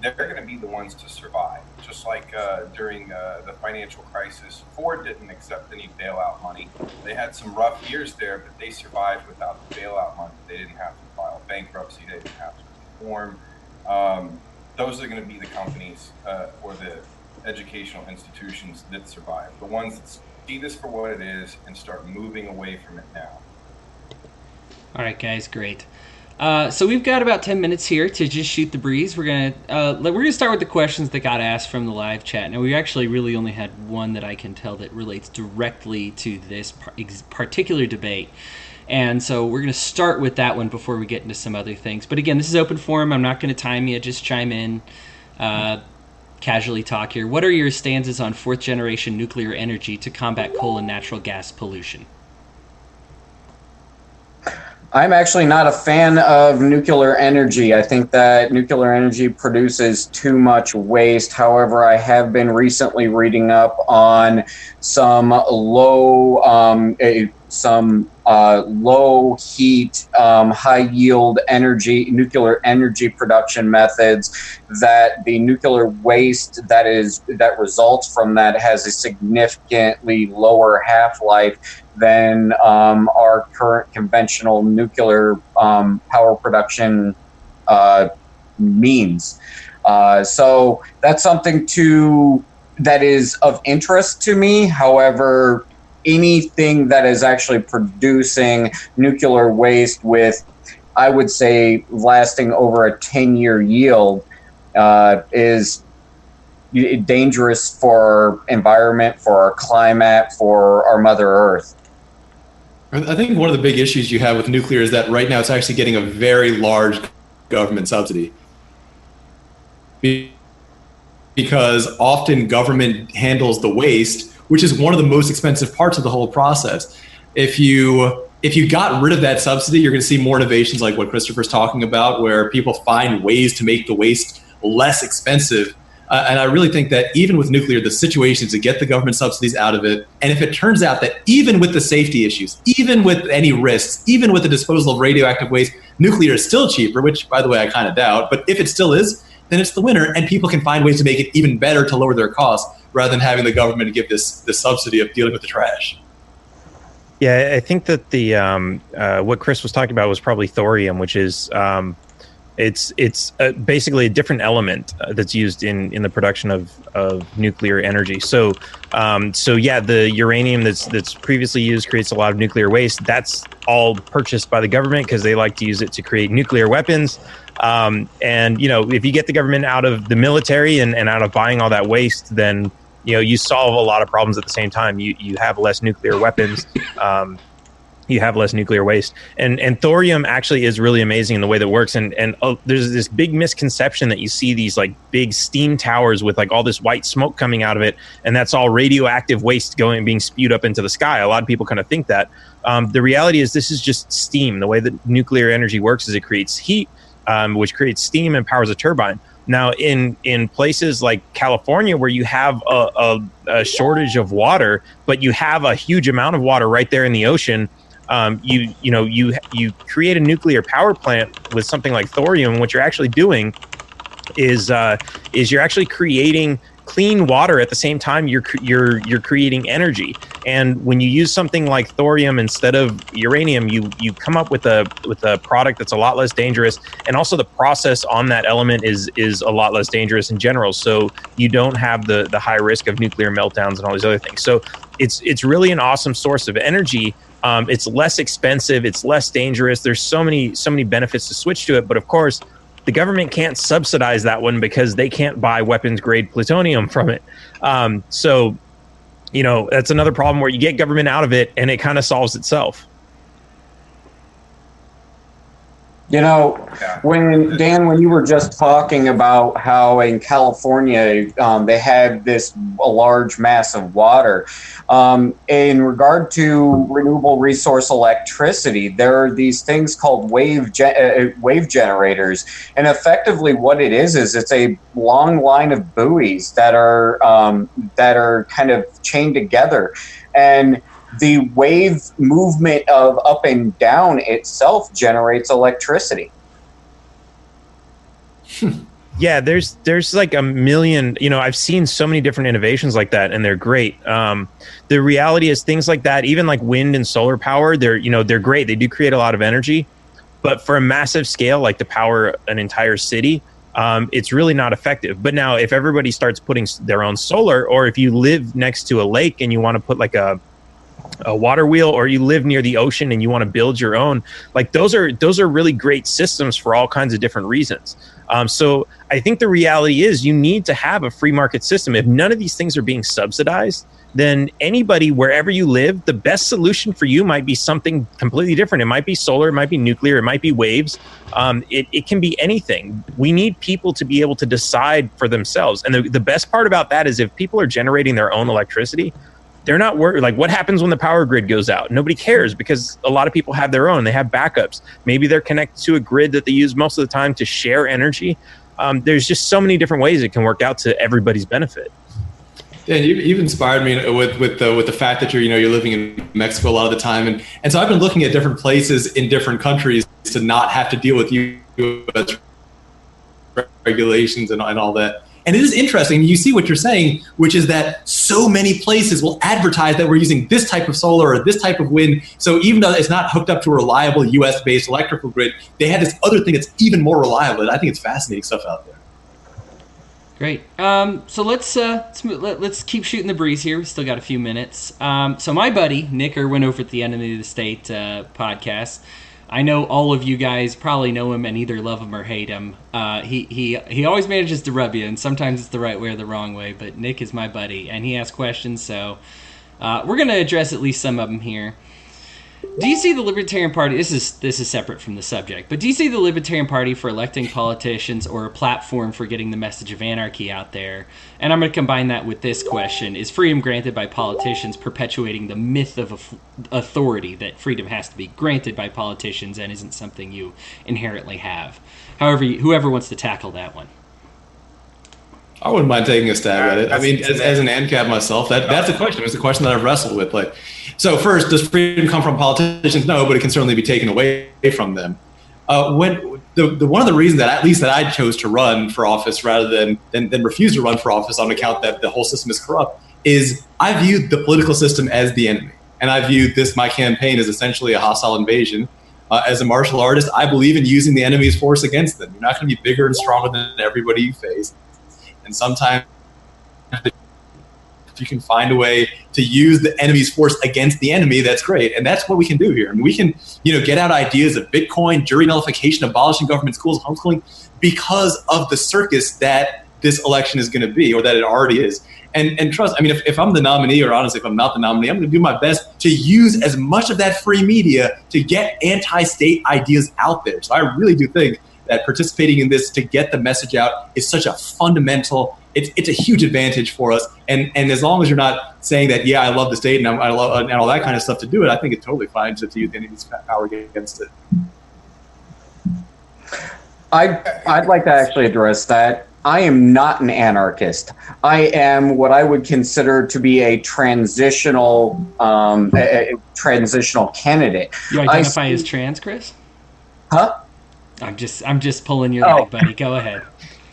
[SPEAKER 4] they're going to be the ones to survive. Just like during the financial crisis, Ford didn't accept any bailout money. They had some rough years there, but they survived without the bailout money. They didn't have to file bankruptcy. They didn't have to reform. Those are going to be the companies or the educational institutions that survive. The ones that see this for what it is and start moving away from it now.
[SPEAKER 1] All right, guys, great. So we've got about 10 minutes here to just shoot the breeze. We're gonna start with the questions that got asked from the live chat. Now, we actually really only had one that I can tell that relates directly to this particular debate. And so we're going to start with that one before we get into some other things. But again, this is open forum. I'm not going to time you. Just chime in, casually talk here. What are your stances on fourth-generation nuclear energy to combat coal and natural gas pollution?
[SPEAKER 3] I'm actually not a fan of nuclear energy. I think that nuclear energy produces too much waste. However, I have been recently reading up on some low heat, high yield nuclear energy production methods, that the nuclear waste that results from that has a significantly lower half-life than our current conventional nuclear power production means. So that's something that is of interest to me. However, anything that is actually producing nuclear waste with, I would say, lasting over a 10-year yield is dangerous for our environment, for our climate, for our Mother Earth.
[SPEAKER 2] I think one of the big issues you have with nuclear is that right now it's actually getting a very large government subsidy. Because often government handles the waste, which is one of the most expensive parts of the whole process. If you got rid of that subsidy, you're going to see more innovations like what Christopher's talking about, where people find ways to make the waste less expensive. And I really think that even with nuclear, the situation is to get the government subsidies out of it. And if it turns out that even with the safety issues, even with any risks, even with the disposal of radioactive waste, nuclear is still cheaper, which, by the way, I kind of doubt. But if it still is, then it's the winner, and people can find ways to make it even better to lower their costs rather than having the government give this subsidy of dealing with the trash.
[SPEAKER 5] Yeah, I think that the what Chris was talking about was probably thorium, which is it's basically a different element that's used in the production of nuclear energy. So yeah, the uranium that's previously used creates a lot of nuclear waste. That's all purchased by the government because they like to use it to create nuclear weapons. And if you get the government out of the military and out of buying all that waste, then you solve a lot of problems at the same time. You have less nuclear weapons. You have less nuclear waste, and thorium actually is really amazing in the way that it works. And there's this big misconception that you see these like big steam towers with like all this white smoke coming out of it, and that's all radioactive waste being spewed up into the sky. A lot of people kind of think that. The reality is this is just steam. The way that nuclear energy works is it creates heat, which creates steam and powers a turbine. Now, in places like California, where you have a shortage of water, but you have a huge amount of water right there in the ocean. You create a nuclear power plant with something like thorium. What you're actually doing is you're actually creating clean water at the same time you're creating energy. And when you use something like thorium instead of uranium, you come up with a product that's a lot less dangerous, and also the process on that element is a lot less dangerous in general. So you don't have the high risk of nuclear meltdowns and all these other things. So it's really an awesome source of energy. It's less expensive. It's less dangerous. There's so many benefits to switch to it. But of course, the government can't subsidize that one because they can't buy weapons grade plutonium from it. So that's another problem where you get government out of it and it kind of solves itself.
[SPEAKER 3] You know, when you were just talking about how in California they had this a large mass of water, in regard to renewable resource electricity, there are these things called wave generators, and effectively what it is it's a long line of buoys that are kind of chained together, and the wave movement of up and down itself generates electricity.
[SPEAKER 5] Yeah, there's like a million, I've seen so many different innovations like that, and they're great. The reality is things like that, even like wind and solar power, they're great. They do create a lot of energy, but for a massive scale, like to power an entire city, it's really not effective. But now if everybody starts putting their own solar, or if you live next to a lake and you want to put like a water wheel, or you live near the ocean and you want to build your own, like those are really great systems for all kinds of different reasons. So I think the reality is you need to have a free market system. If none of these things are being subsidized, then anybody, wherever you live, the best solution for you might be something completely different. It might be solar, it might be nuclear, it might be waves. It can be anything. We need people to be able to decide for themselves. And the best part about that is if people are generating their own electricity, they're not worried. Like, what happens when the power grid goes out? Nobody cares, because a lot of people have their own. They have backups. Maybe they're connected to a grid that they use most of the time to share energy. There's just so many different ways it can work out to everybody's benefit.
[SPEAKER 2] Dan, you've inspired me with the fact that you're living in Mexico a lot of the time, and so I've been looking at different places in different countries to not have to deal with U.S. regulations and all that. And it is interesting. You see what you're saying, which is that so many places will advertise that we're using this type of solar or this type of wind. So even though it's not hooked up to a reliable US-based electrical grid, they have this other thing that's even more reliable. And I think it's fascinating stuff out there.
[SPEAKER 1] Great. So let's keep shooting the breeze here. We still got a few minutes. So my buddy Nick Irwin over at the Enemy of the State podcast. I know all of you guys probably know him and either love him or hate him. He always manages to rub you, and sometimes it's the right way or the wrong way. But Nick is my buddy, and he asks questions, so we're going to address at least some of them here. Do you see the Libertarian Party? This is separate from the subject, but do you see the Libertarian Party for electing politicians or a platform for getting the message of anarchy out there? And I'm going to combine that with this question: is freedom granted by politicians perpetuating the myth of authority that freedom has to be granted by politicians and isn't something you inherently have? However, whoever wants to tackle that one.
[SPEAKER 2] I wouldn't mind taking a stab at it. I mean, as an ANCAP myself, that's a question. It's a question that I've wrestled with. Like, so first, does freedom come from politicians? No, but it can certainly be taken away from them. One of the reasons that at least that I chose to run for office rather than refuse to run for office on account that the whole system is corrupt is I viewed the political system as the enemy, and I viewed my campaign as essentially a hostile invasion. As a martial artist, I believe in using the enemy's force against them. You're not going to be bigger and stronger than everybody you face. And sometimes if you can find a way to use the enemy's force against the enemy, that's great. And that's what we can do here. I mean, we can, get out ideas of Bitcoin, jury nullification, abolishing government schools, homeschooling, because of the circus that this election is going to be, or that it already is. And trust, I mean, if I'm the nominee, or honestly, if I'm not the nominee, I'm going to do my best to use as much of that free media to get anti-state ideas out there. So I really do think that participating in this to get the message out is such a fundamental, it's a huge advantage for us. And as long as you're not saying that, yeah, I love the state and I love and all that kind of stuff to do it, I think it's totally fine to use the enemy's power against it.
[SPEAKER 3] I'd like to actually address that. I am not an anarchist. I am what I would consider to be a transitional candidate.
[SPEAKER 1] You identify as trans, Chris?
[SPEAKER 3] Huh?
[SPEAKER 1] I'm just pulling your leg, buddy. Go ahead.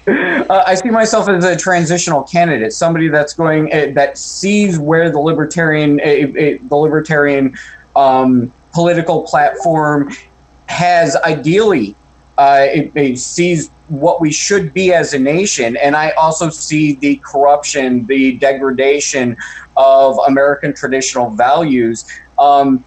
[SPEAKER 3] I see myself as a transitional candidate, somebody that's going that sees where the libertarian political platform has ideally. It sees what we should be as a nation, and I also see the corruption, the degradation of American traditional values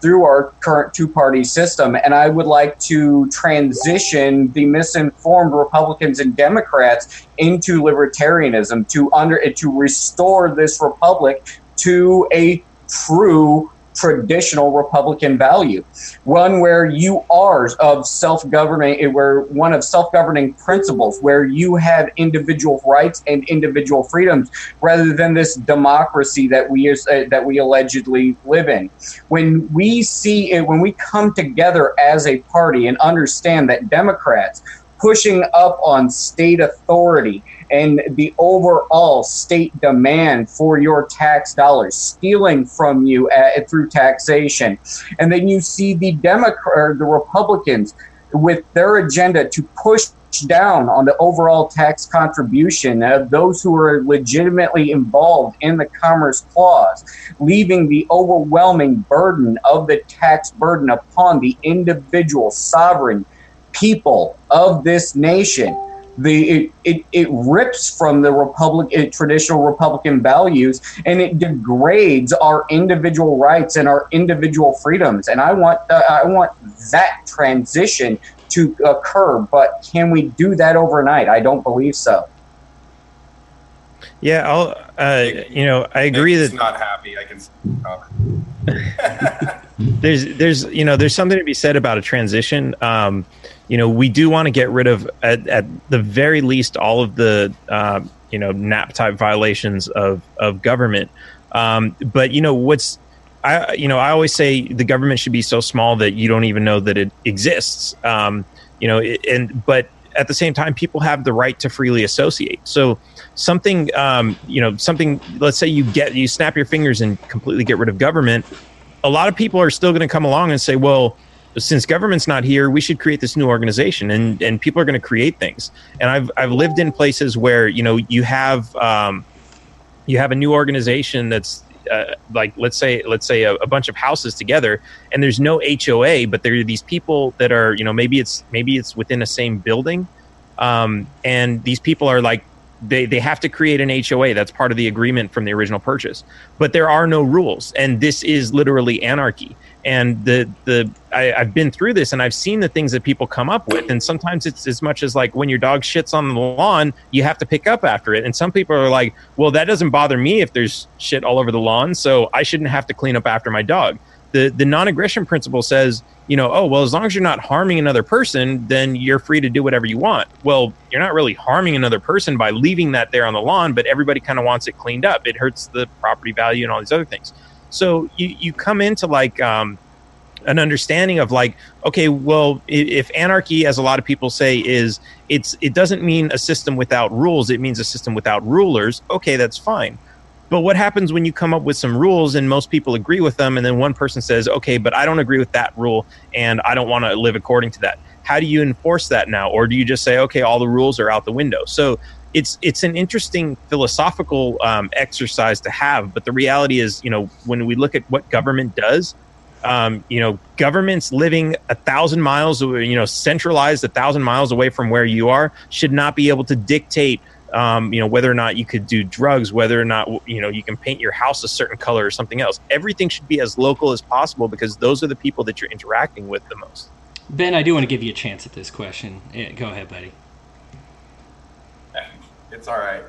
[SPEAKER 3] through our current two-party system. And I would like to transition the misinformed Republicans and Democrats into libertarianism to restore this republic to a true traditional Republican value, one where you are of self-governing, where one of self-governing principles, where you have individual rights and individual freedoms, rather than this democracy that we allegedly live in. When we see it, when we come together as a party and understand that Democrats pushing up on state authority and the overall state demand for your tax dollars, stealing from you through taxation. And then you see the Republicans with their agenda to push down on the overall tax contribution of those who are legitimately involved in the Commerce Clause, leaving the overwhelming burden of the tax burden upon the individual sovereign people of this nation. It rips from the traditional Republican values, and it degrades our individual rights and our individual freedoms. And I want that transition to occur, but can we do that overnight? I don't believe so.
[SPEAKER 5] Yeah, I agree that
[SPEAKER 4] not happy. I can.
[SPEAKER 5] there's something to be said about a transition. We do want to get rid of, at the very least, all of the NAP type violations of government. But I always say the government should be so small that you don't even know that it exists. But at the same time, people have the right to freely associate. So something, let's say you snap your fingers and completely get rid of government. A lot of people are still going to come along and say, well, since government's not here, we should create this new organization, and people are going to create things. And I've lived in places where, you have a new organization that's like, let's say a bunch of houses together, and there's no HOA, but there are these people that are, maybe it's within the same building. And these people are like, they have to create an HOA. That's part of the agreement from the original purchase, but there are no rules. And this is literally anarchy. And I've been through this, and I've seen the things that people come up with. And sometimes it's as much as like when your dog shits on the lawn, you have to pick up after it. And some people are like, well, that doesn't bother me if there's shit all over the lawn, so I shouldn't have to clean up after my dog. The non-aggression principle says, as long as you're not harming another person, then you're free to do whatever you want. Well, you're not really harming another person by leaving that there on the lawn, but everybody kind of wants it cleaned up. It hurts the property value and all these other things. So you come into like an understanding of like, okay, well, if anarchy, as a lot of people say, it doesn't mean a system without rules. It means a system without rulers. Okay, that's fine. But what happens when you come up with some rules and most people agree with them, and then one person says, okay, but I don't agree with that rule and I don't want to live according to that? How do you enforce that now? Or do you just say, okay, all the rules are out the window? So it's an interesting philosophical exercise to have. But the reality is, when we look at what government does, governments living 1,000 miles, centralized 1,000 miles away from where you are, should not be able to dictate whether or not you could do drugs, whether or not, you can paint your house a certain color or something else. Everything should be as local as possible, because those are the people that you're interacting with the most.
[SPEAKER 1] Ben, I do want to give you a chance at this question. Yeah, go ahead, buddy.
[SPEAKER 4] It's all right.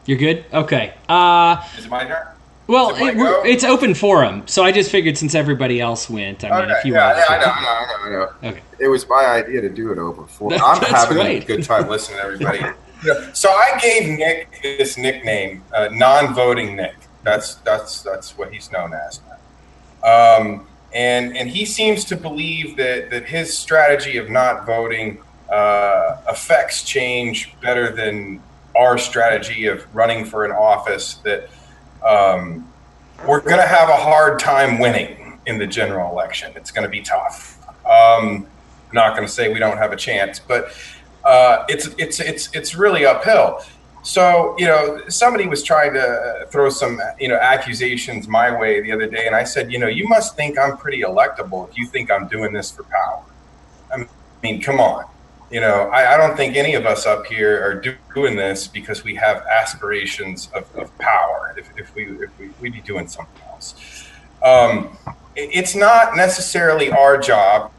[SPEAKER 1] You're good? Okay.
[SPEAKER 4] Is it my turn?
[SPEAKER 1] Well, it's open forum, so I just figured since everybody else went, if you want.
[SPEAKER 4] I know. Okay. It was my idea to do it open forum. I'm having a good time listening to everybody. So I gave Nick this nickname, non-voting Nick. That's what he's known as now. And he seems to believe that his strategy of not voting affects change better than our strategy of running for an office that we're going to have a hard time winning in the general election. It's going to be tough. I'm not going to say we don't have a chance, but it's really uphill. So, somebody was trying to throw some, accusations my way the other day. And I said, you must think I'm pretty electable if you think I'm doing this for power. I mean, come on. I don't think any of us up here are doing this because we have aspirations of power. If we'd be doing something else. It's not necessarily our job.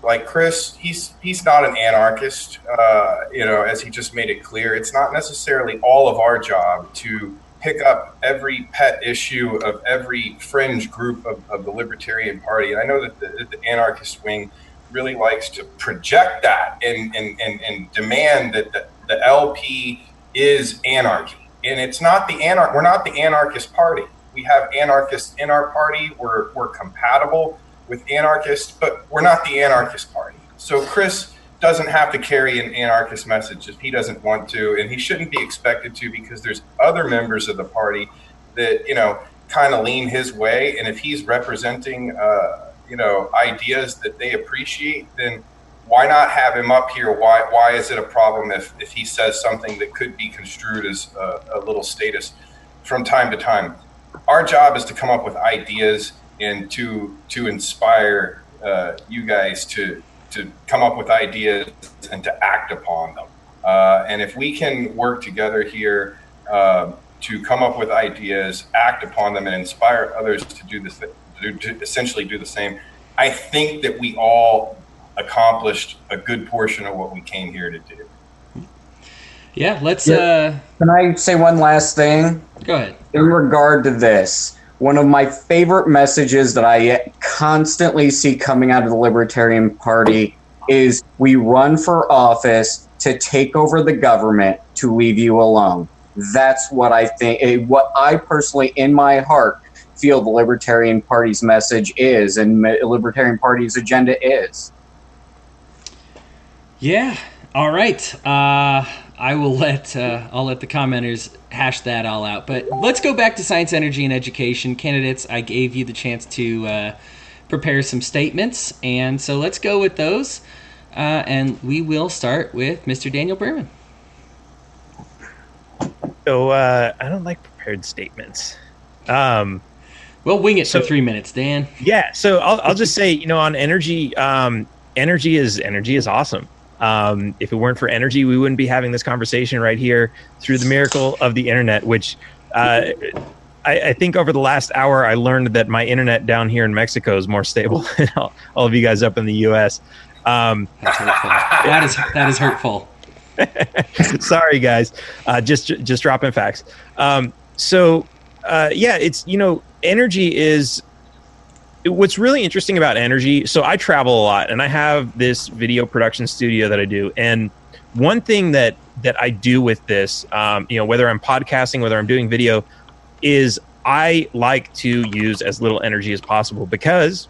[SPEAKER 4] Like Chris, he's not an anarchist, as he just made it clear. It's not necessarily all of our job to pick up every pet issue of every fringe group of the Libertarian Party. And I know that the anarchist wing really likes to project that and demand that the LP is anarchy. And it's not we're not the anarchist party. We have anarchists in our party. We're compatible with anarchists, but we're not the anarchist party. So Chris doesn't have to carry an anarchist message if he doesn't want to, and he shouldn't be expected to, because there's other members of the party that, you know, kind of lean his way. And if he's representing, you know, ideas that they appreciate, then why not have him up here? Why is it a problem if he says something that could be construed as a little status from time to time? Our job is to come up with ideas and to inspire you guys to come up with ideas and to act upon them. And if we can work together here to come up with ideas, act upon them, and inspire others to do this, to essentially do the same, I think that we all accomplished a good portion of what we came here to do.
[SPEAKER 1] Yeah, let's...
[SPEAKER 3] Can I say one last thing?
[SPEAKER 1] Go ahead.
[SPEAKER 3] In regard to this, one of my favorite messages that I constantly see coming out of the Libertarian Party is, we run for office to take over the government to leave you alone. That's what I think, what I personally, in my heart, feel the Libertarian Party's message is, and the Libertarian Party's agenda is.
[SPEAKER 1] Yeah. All right. I will I'll let the commenters hash that all out. But let's go back to science, energy, and education. Candidates, I gave you the chance to prepare some statements, and so let's go with those. And we will start with Mr. Daniel Behrman.
[SPEAKER 5] So I don't like prepared statements. We'll
[SPEAKER 1] wing it for 3 minutes, Dan.
[SPEAKER 5] Yeah. So I'll just say, you know, on energy, energy is awesome. If it weren't for energy, we wouldn't be having this conversation right here through the miracle of the internet, which I think over the last hour, I learned that my internet down here in Mexico is more stable than all of you guys up in the U.S.
[SPEAKER 1] That's hurtful. That is hurtful.
[SPEAKER 5] Sorry, guys. Just dropping facts. It's, you know, energy is... What's really interesting about energy, so I travel a lot, and I have this video production studio that I do. And one thing that I do with this, you know, whether I'm podcasting, whether I'm doing video, is I like to use as little energy as possible, because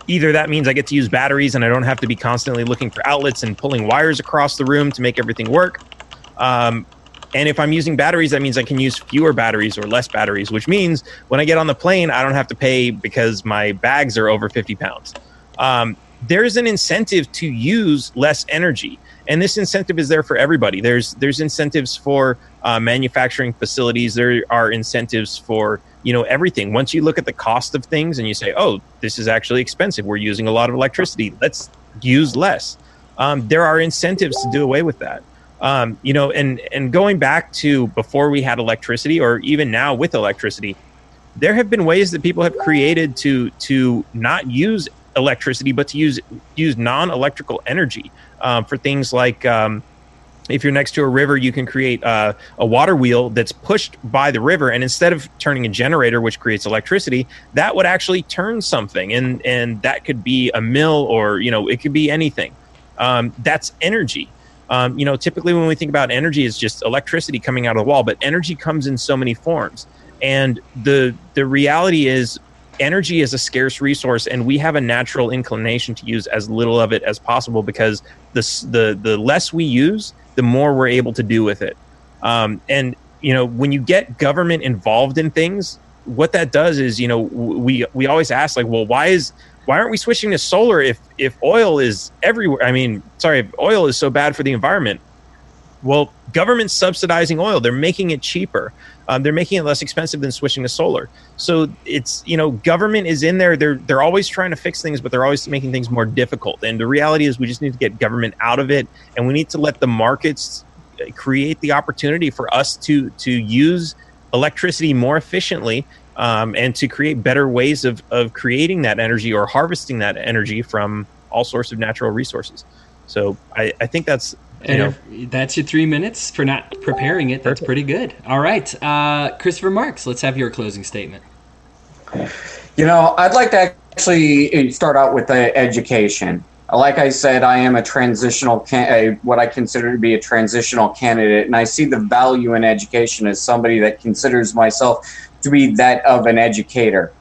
[SPEAKER 5] either that means I get to use batteries and I don't have to be constantly looking for outlets and pulling wires across the room to make everything work. And if I'm using batteries, that means I can use fewer batteries or less batteries, which means when I get on the plane, I don't have to pay because my bags are over 50 pounds. There's an incentive to use less energy. And this incentive is there for everybody. There's incentives for manufacturing facilities. There are incentives for, you know, everything. Once you look at the cost of things and you say, oh, this is actually expensive, we're using a lot of electricity, let's use less. There are incentives to do away with that. You know, and going back to before we had electricity, or even now with electricity, there have been ways that people have created to not use electricity, but to use non-electrical energy for things like, if you're next to a river, you can create a water wheel that's pushed by the river, and instead of turning a generator, which creates electricity, that would actually turn something, and that could be a mill, or, you know, it could be anything. That's energy. You know, typically when we think about energy, it's just electricity coming out of the wall, but energy comes in so many forms. And the reality is, energy is a scarce resource, and we have a natural inclination to use as little of it as possible, because the less we use, the more we're able to do with it. And, you know, when you get government involved in things, what that does is, you know, we always ask, like, well, why aren't we switching to solar if oil is everywhere? I mean, sorry, if oil is so bad for the environment. Well, government's subsidizing oil. They're making it cheaper. They're making it less expensive than switching to solar. So it's, you know, government is in there. They're always trying to fix things, but they're always making things more difficult. And the reality is, we just need to get government out of it, and we need to let the markets create the opportunity for us to use electricity more efficiently, and to create better ways of creating that energy or harvesting that energy from all sorts of natural resources. So I think that's
[SPEAKER 1] That's your 3 minutes for not preparing it. That's pretty good. All right. Christopher Marks, let's have your closing statement.
[SPEAKER 3] I'd like to actually start out with education. Like I said, I am what I consider to be a transitional candidate, and I see the value in education as somebody that considers myself to be that of an educator.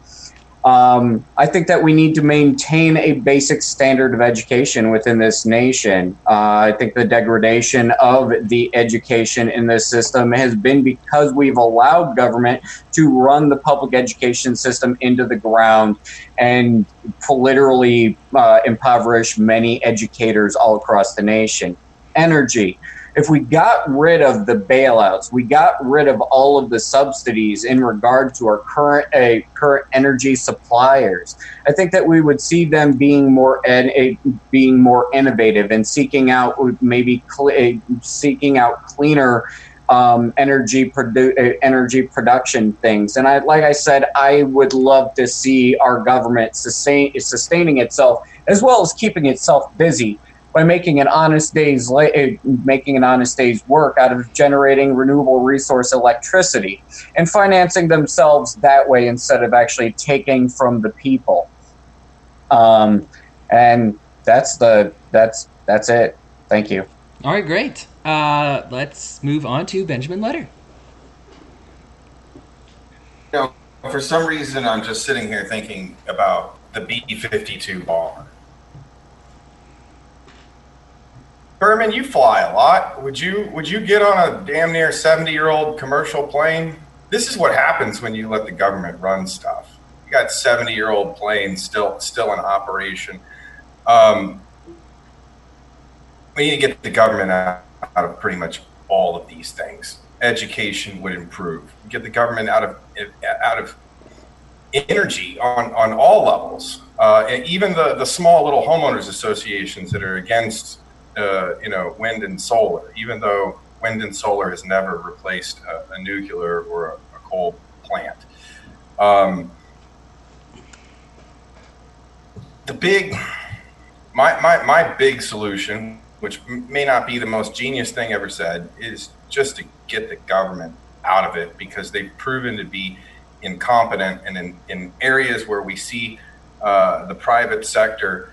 [SPEAKER 3] I think that we need to maintain a basic standard of education within this nation. I think the degradation of the education in this system has been because we've allowed government to run the public education system into the ground and literally impoverish many educators all across the nation. Energy. If we got rid of the bailouts, we got rid of all of the subsidies in regard to our current energy suppliers, I think that we would see them being more innovative and seeking out cleaner energy production things. And like I said, I would love to see our government sustaining itself as well as keeping itself busy by making an honest day's work out of generating renewable resource electricity and financing themselves that way instead of actually taking from the people. And that's it. Thank you.
[SPEAKER 1] All right, great. Let's move on to Benjamin Letter.
[SPEAKER 4] For some reason, I'm just sitting here thinking about the B-52 bomber. Behrman, you fly a lot. Would you get on a damn near 70-year-old commercial plane? This is what happens when you let the government run stuff. You got 70-year-old planes still in operation. We need to get the government out of pretty much all of these things. Education would improve. Get the government out of energy on all levels. And even the small little homeowners associations that are against wind and solar, even though wind and solar has never replaced a nuclear or a coal plant. My big solution, which may not be the most genius thing ever said, is just to get the government out of it, because they've proven to be incompetent, and in areas where we see the private sector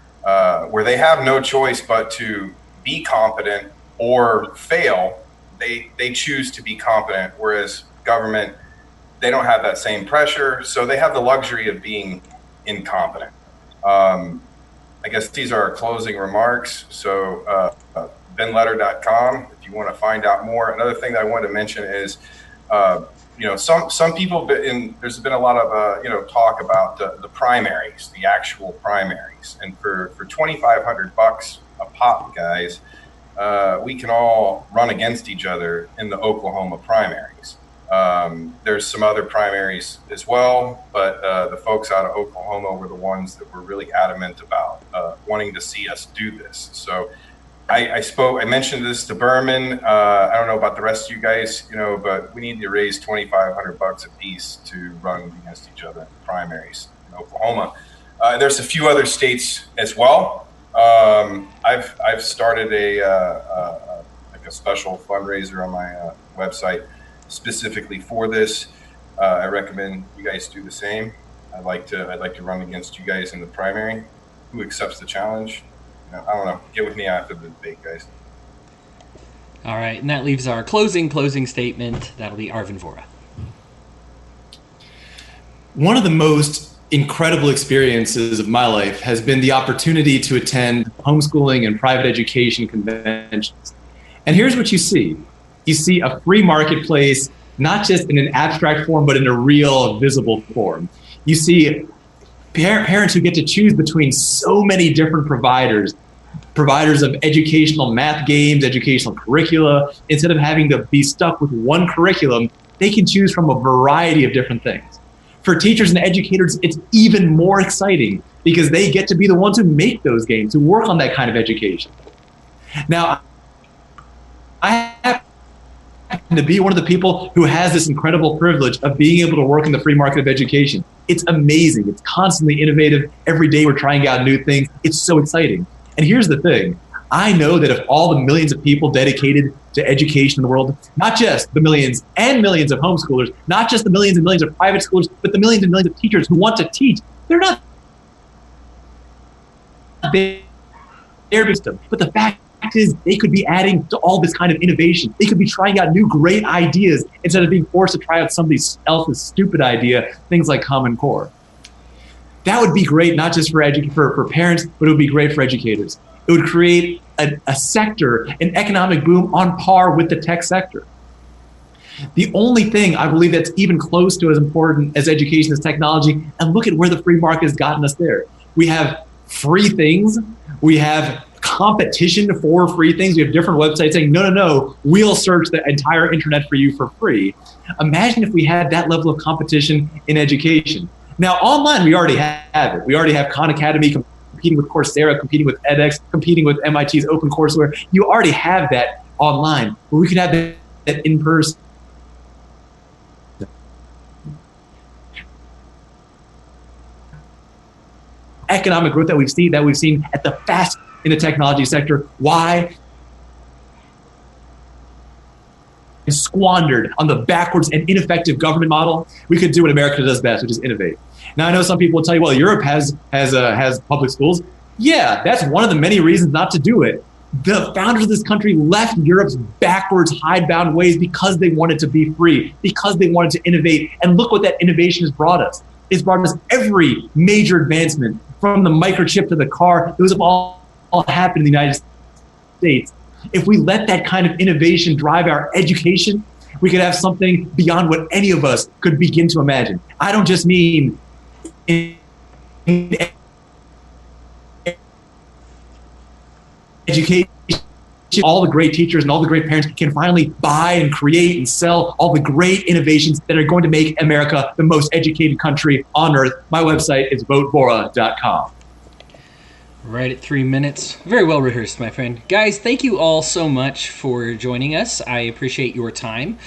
[SPEAKER 4] where they have no choice but to be competent or fail, they choose to be competent, whereas government, they don't have that same pressure, so they have the luxury of being incompetent. I guess these are our closing remarks. So benletter.com if you want to find out more. Another thing that I wanted to mention is some people, there's been a lot of talk about the primaries, the actual primaries, and for $2,500 a pop, guys, we can all run against each other in the Oklahoma primaries. There's some other primaries as well, but the folks out of Oklahoma were the ones that were really adamant about wanting to see us do this. So I mentioned this to Behrman. I don't know about the rest of you guys, but we need to raise $2,500 a piece to run against each other in the primaries in Oklahoma. There's a few other states as well. I've started a special fundraiser on my website specifically for this. I recommend you guys do the same. I'd like to run against you guys in the primary. Who accepts the challenge? I don't know. Get with me after the debate, guys.
[SPEAKER 1] All right, and that leaves our closing statement. That'll be Arvin Vohra.
[SPEAKER 2] One of the most incredible experiences of my life has been the opportunity to attend homeschooling and private education conventions. And here's what you see. You see a free marketplace, not just in an abstract form, but in a real, visible form. You see parents who get to choose between so many different providers of educational math games, educational curricula. Instead of having to be stuck with one curriculum, they can choose from a variety of different things. For teachers and educators, it's even more exciting because they get to be the ones who make those games, who work on that kind of education. Now, I happen to be one of the people who has this incredible privilege of being able to work in the free market of education. It's amazing. It's constantly innovative. Every day we're trying out new things. It's so exciting. And here's the thing. I know that if all the millions of people dedicated to education in the world, not just the millions and millions of homeschoolers, not just the millions and millions of private schools, but the millions and millions of teachers who want to teach, they're not there. But the fact is, they could be adding to all this kind of innovation. They could be trying out new great ideas instead of being forced to try out somebody else's stupid idea, things like Common Core. That would be great, not just for parents, but it would be great for educators. It would create a sector, an economic boom on par with the tech sector. The only thing I believe that's even close to as important as education is technology, and look at where the free market has gotten us there. We have free things. We have competition for free things. We have different websites saying, no, we'll search the entire internet for you for free. Imagine if we had that level of competition in education. Now, online, we already have it. We already have Khan Academy competing with Coursera, competing with edX, competing with MIT's OpenCourseWare. You already have that online, but we could have that in person. Economic growth that we've seen at the fast in the technology sector. Why? Is squandered on the backwards and ineffective government model. We could do what America does best, which is innovate. Now, I know some people will tell you, well, Europe has public schools. Yeah, that's one of the many reasons not to do it. The founders of this country left Europe's backwards, hidebound ways because they wanted to be free, because they wanted to innovate. And look what that innovation has brought us. It's brought us every major advancement, from the microchip to the car. Those have all happened in the United States. If we let that kind of innovation drive our education, we could have something beyond what any of us could begin to imagine. I don't just mean in education. All the great teachers and all the great parents can finally buy and create and sell all the great innovations that are going to make America the most educated country on earth. My website is votevora.com.
[SPEAKER 1] Right at 3 minutes. Very well rehearsed, my friend. Guys, thank you all so much for joining us. I appreciate your time.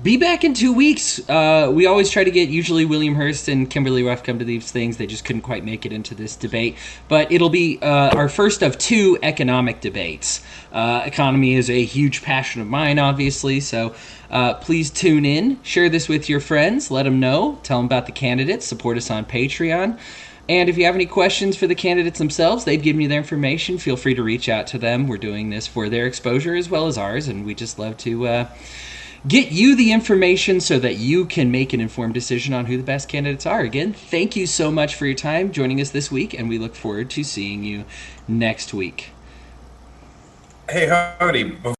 [SPEAKER 1] Be back in 2 weeks. We always try to get usually William Hurst and Kimberly Ruff come to these things. They just couldn't quite make it into this debate. But it'll be our first of 2 economic debates. Economy is a huge passion of mine, obviously. So please tune in. Share this with your friends. Let them know. Tell them about the candidates. Support us on Patreon. And if you have any questions for the candidates themselves, they've given you their information. Feel free to reach out to them. We're doing this for their exposure as well as ours. And we just love to get you the information so that you can make an informed decision on who the best candidates are. Again, thank you so much for your time joining us this week, and we look forward to seeing you next week.
[SPEAKER 4] Hey, Hody.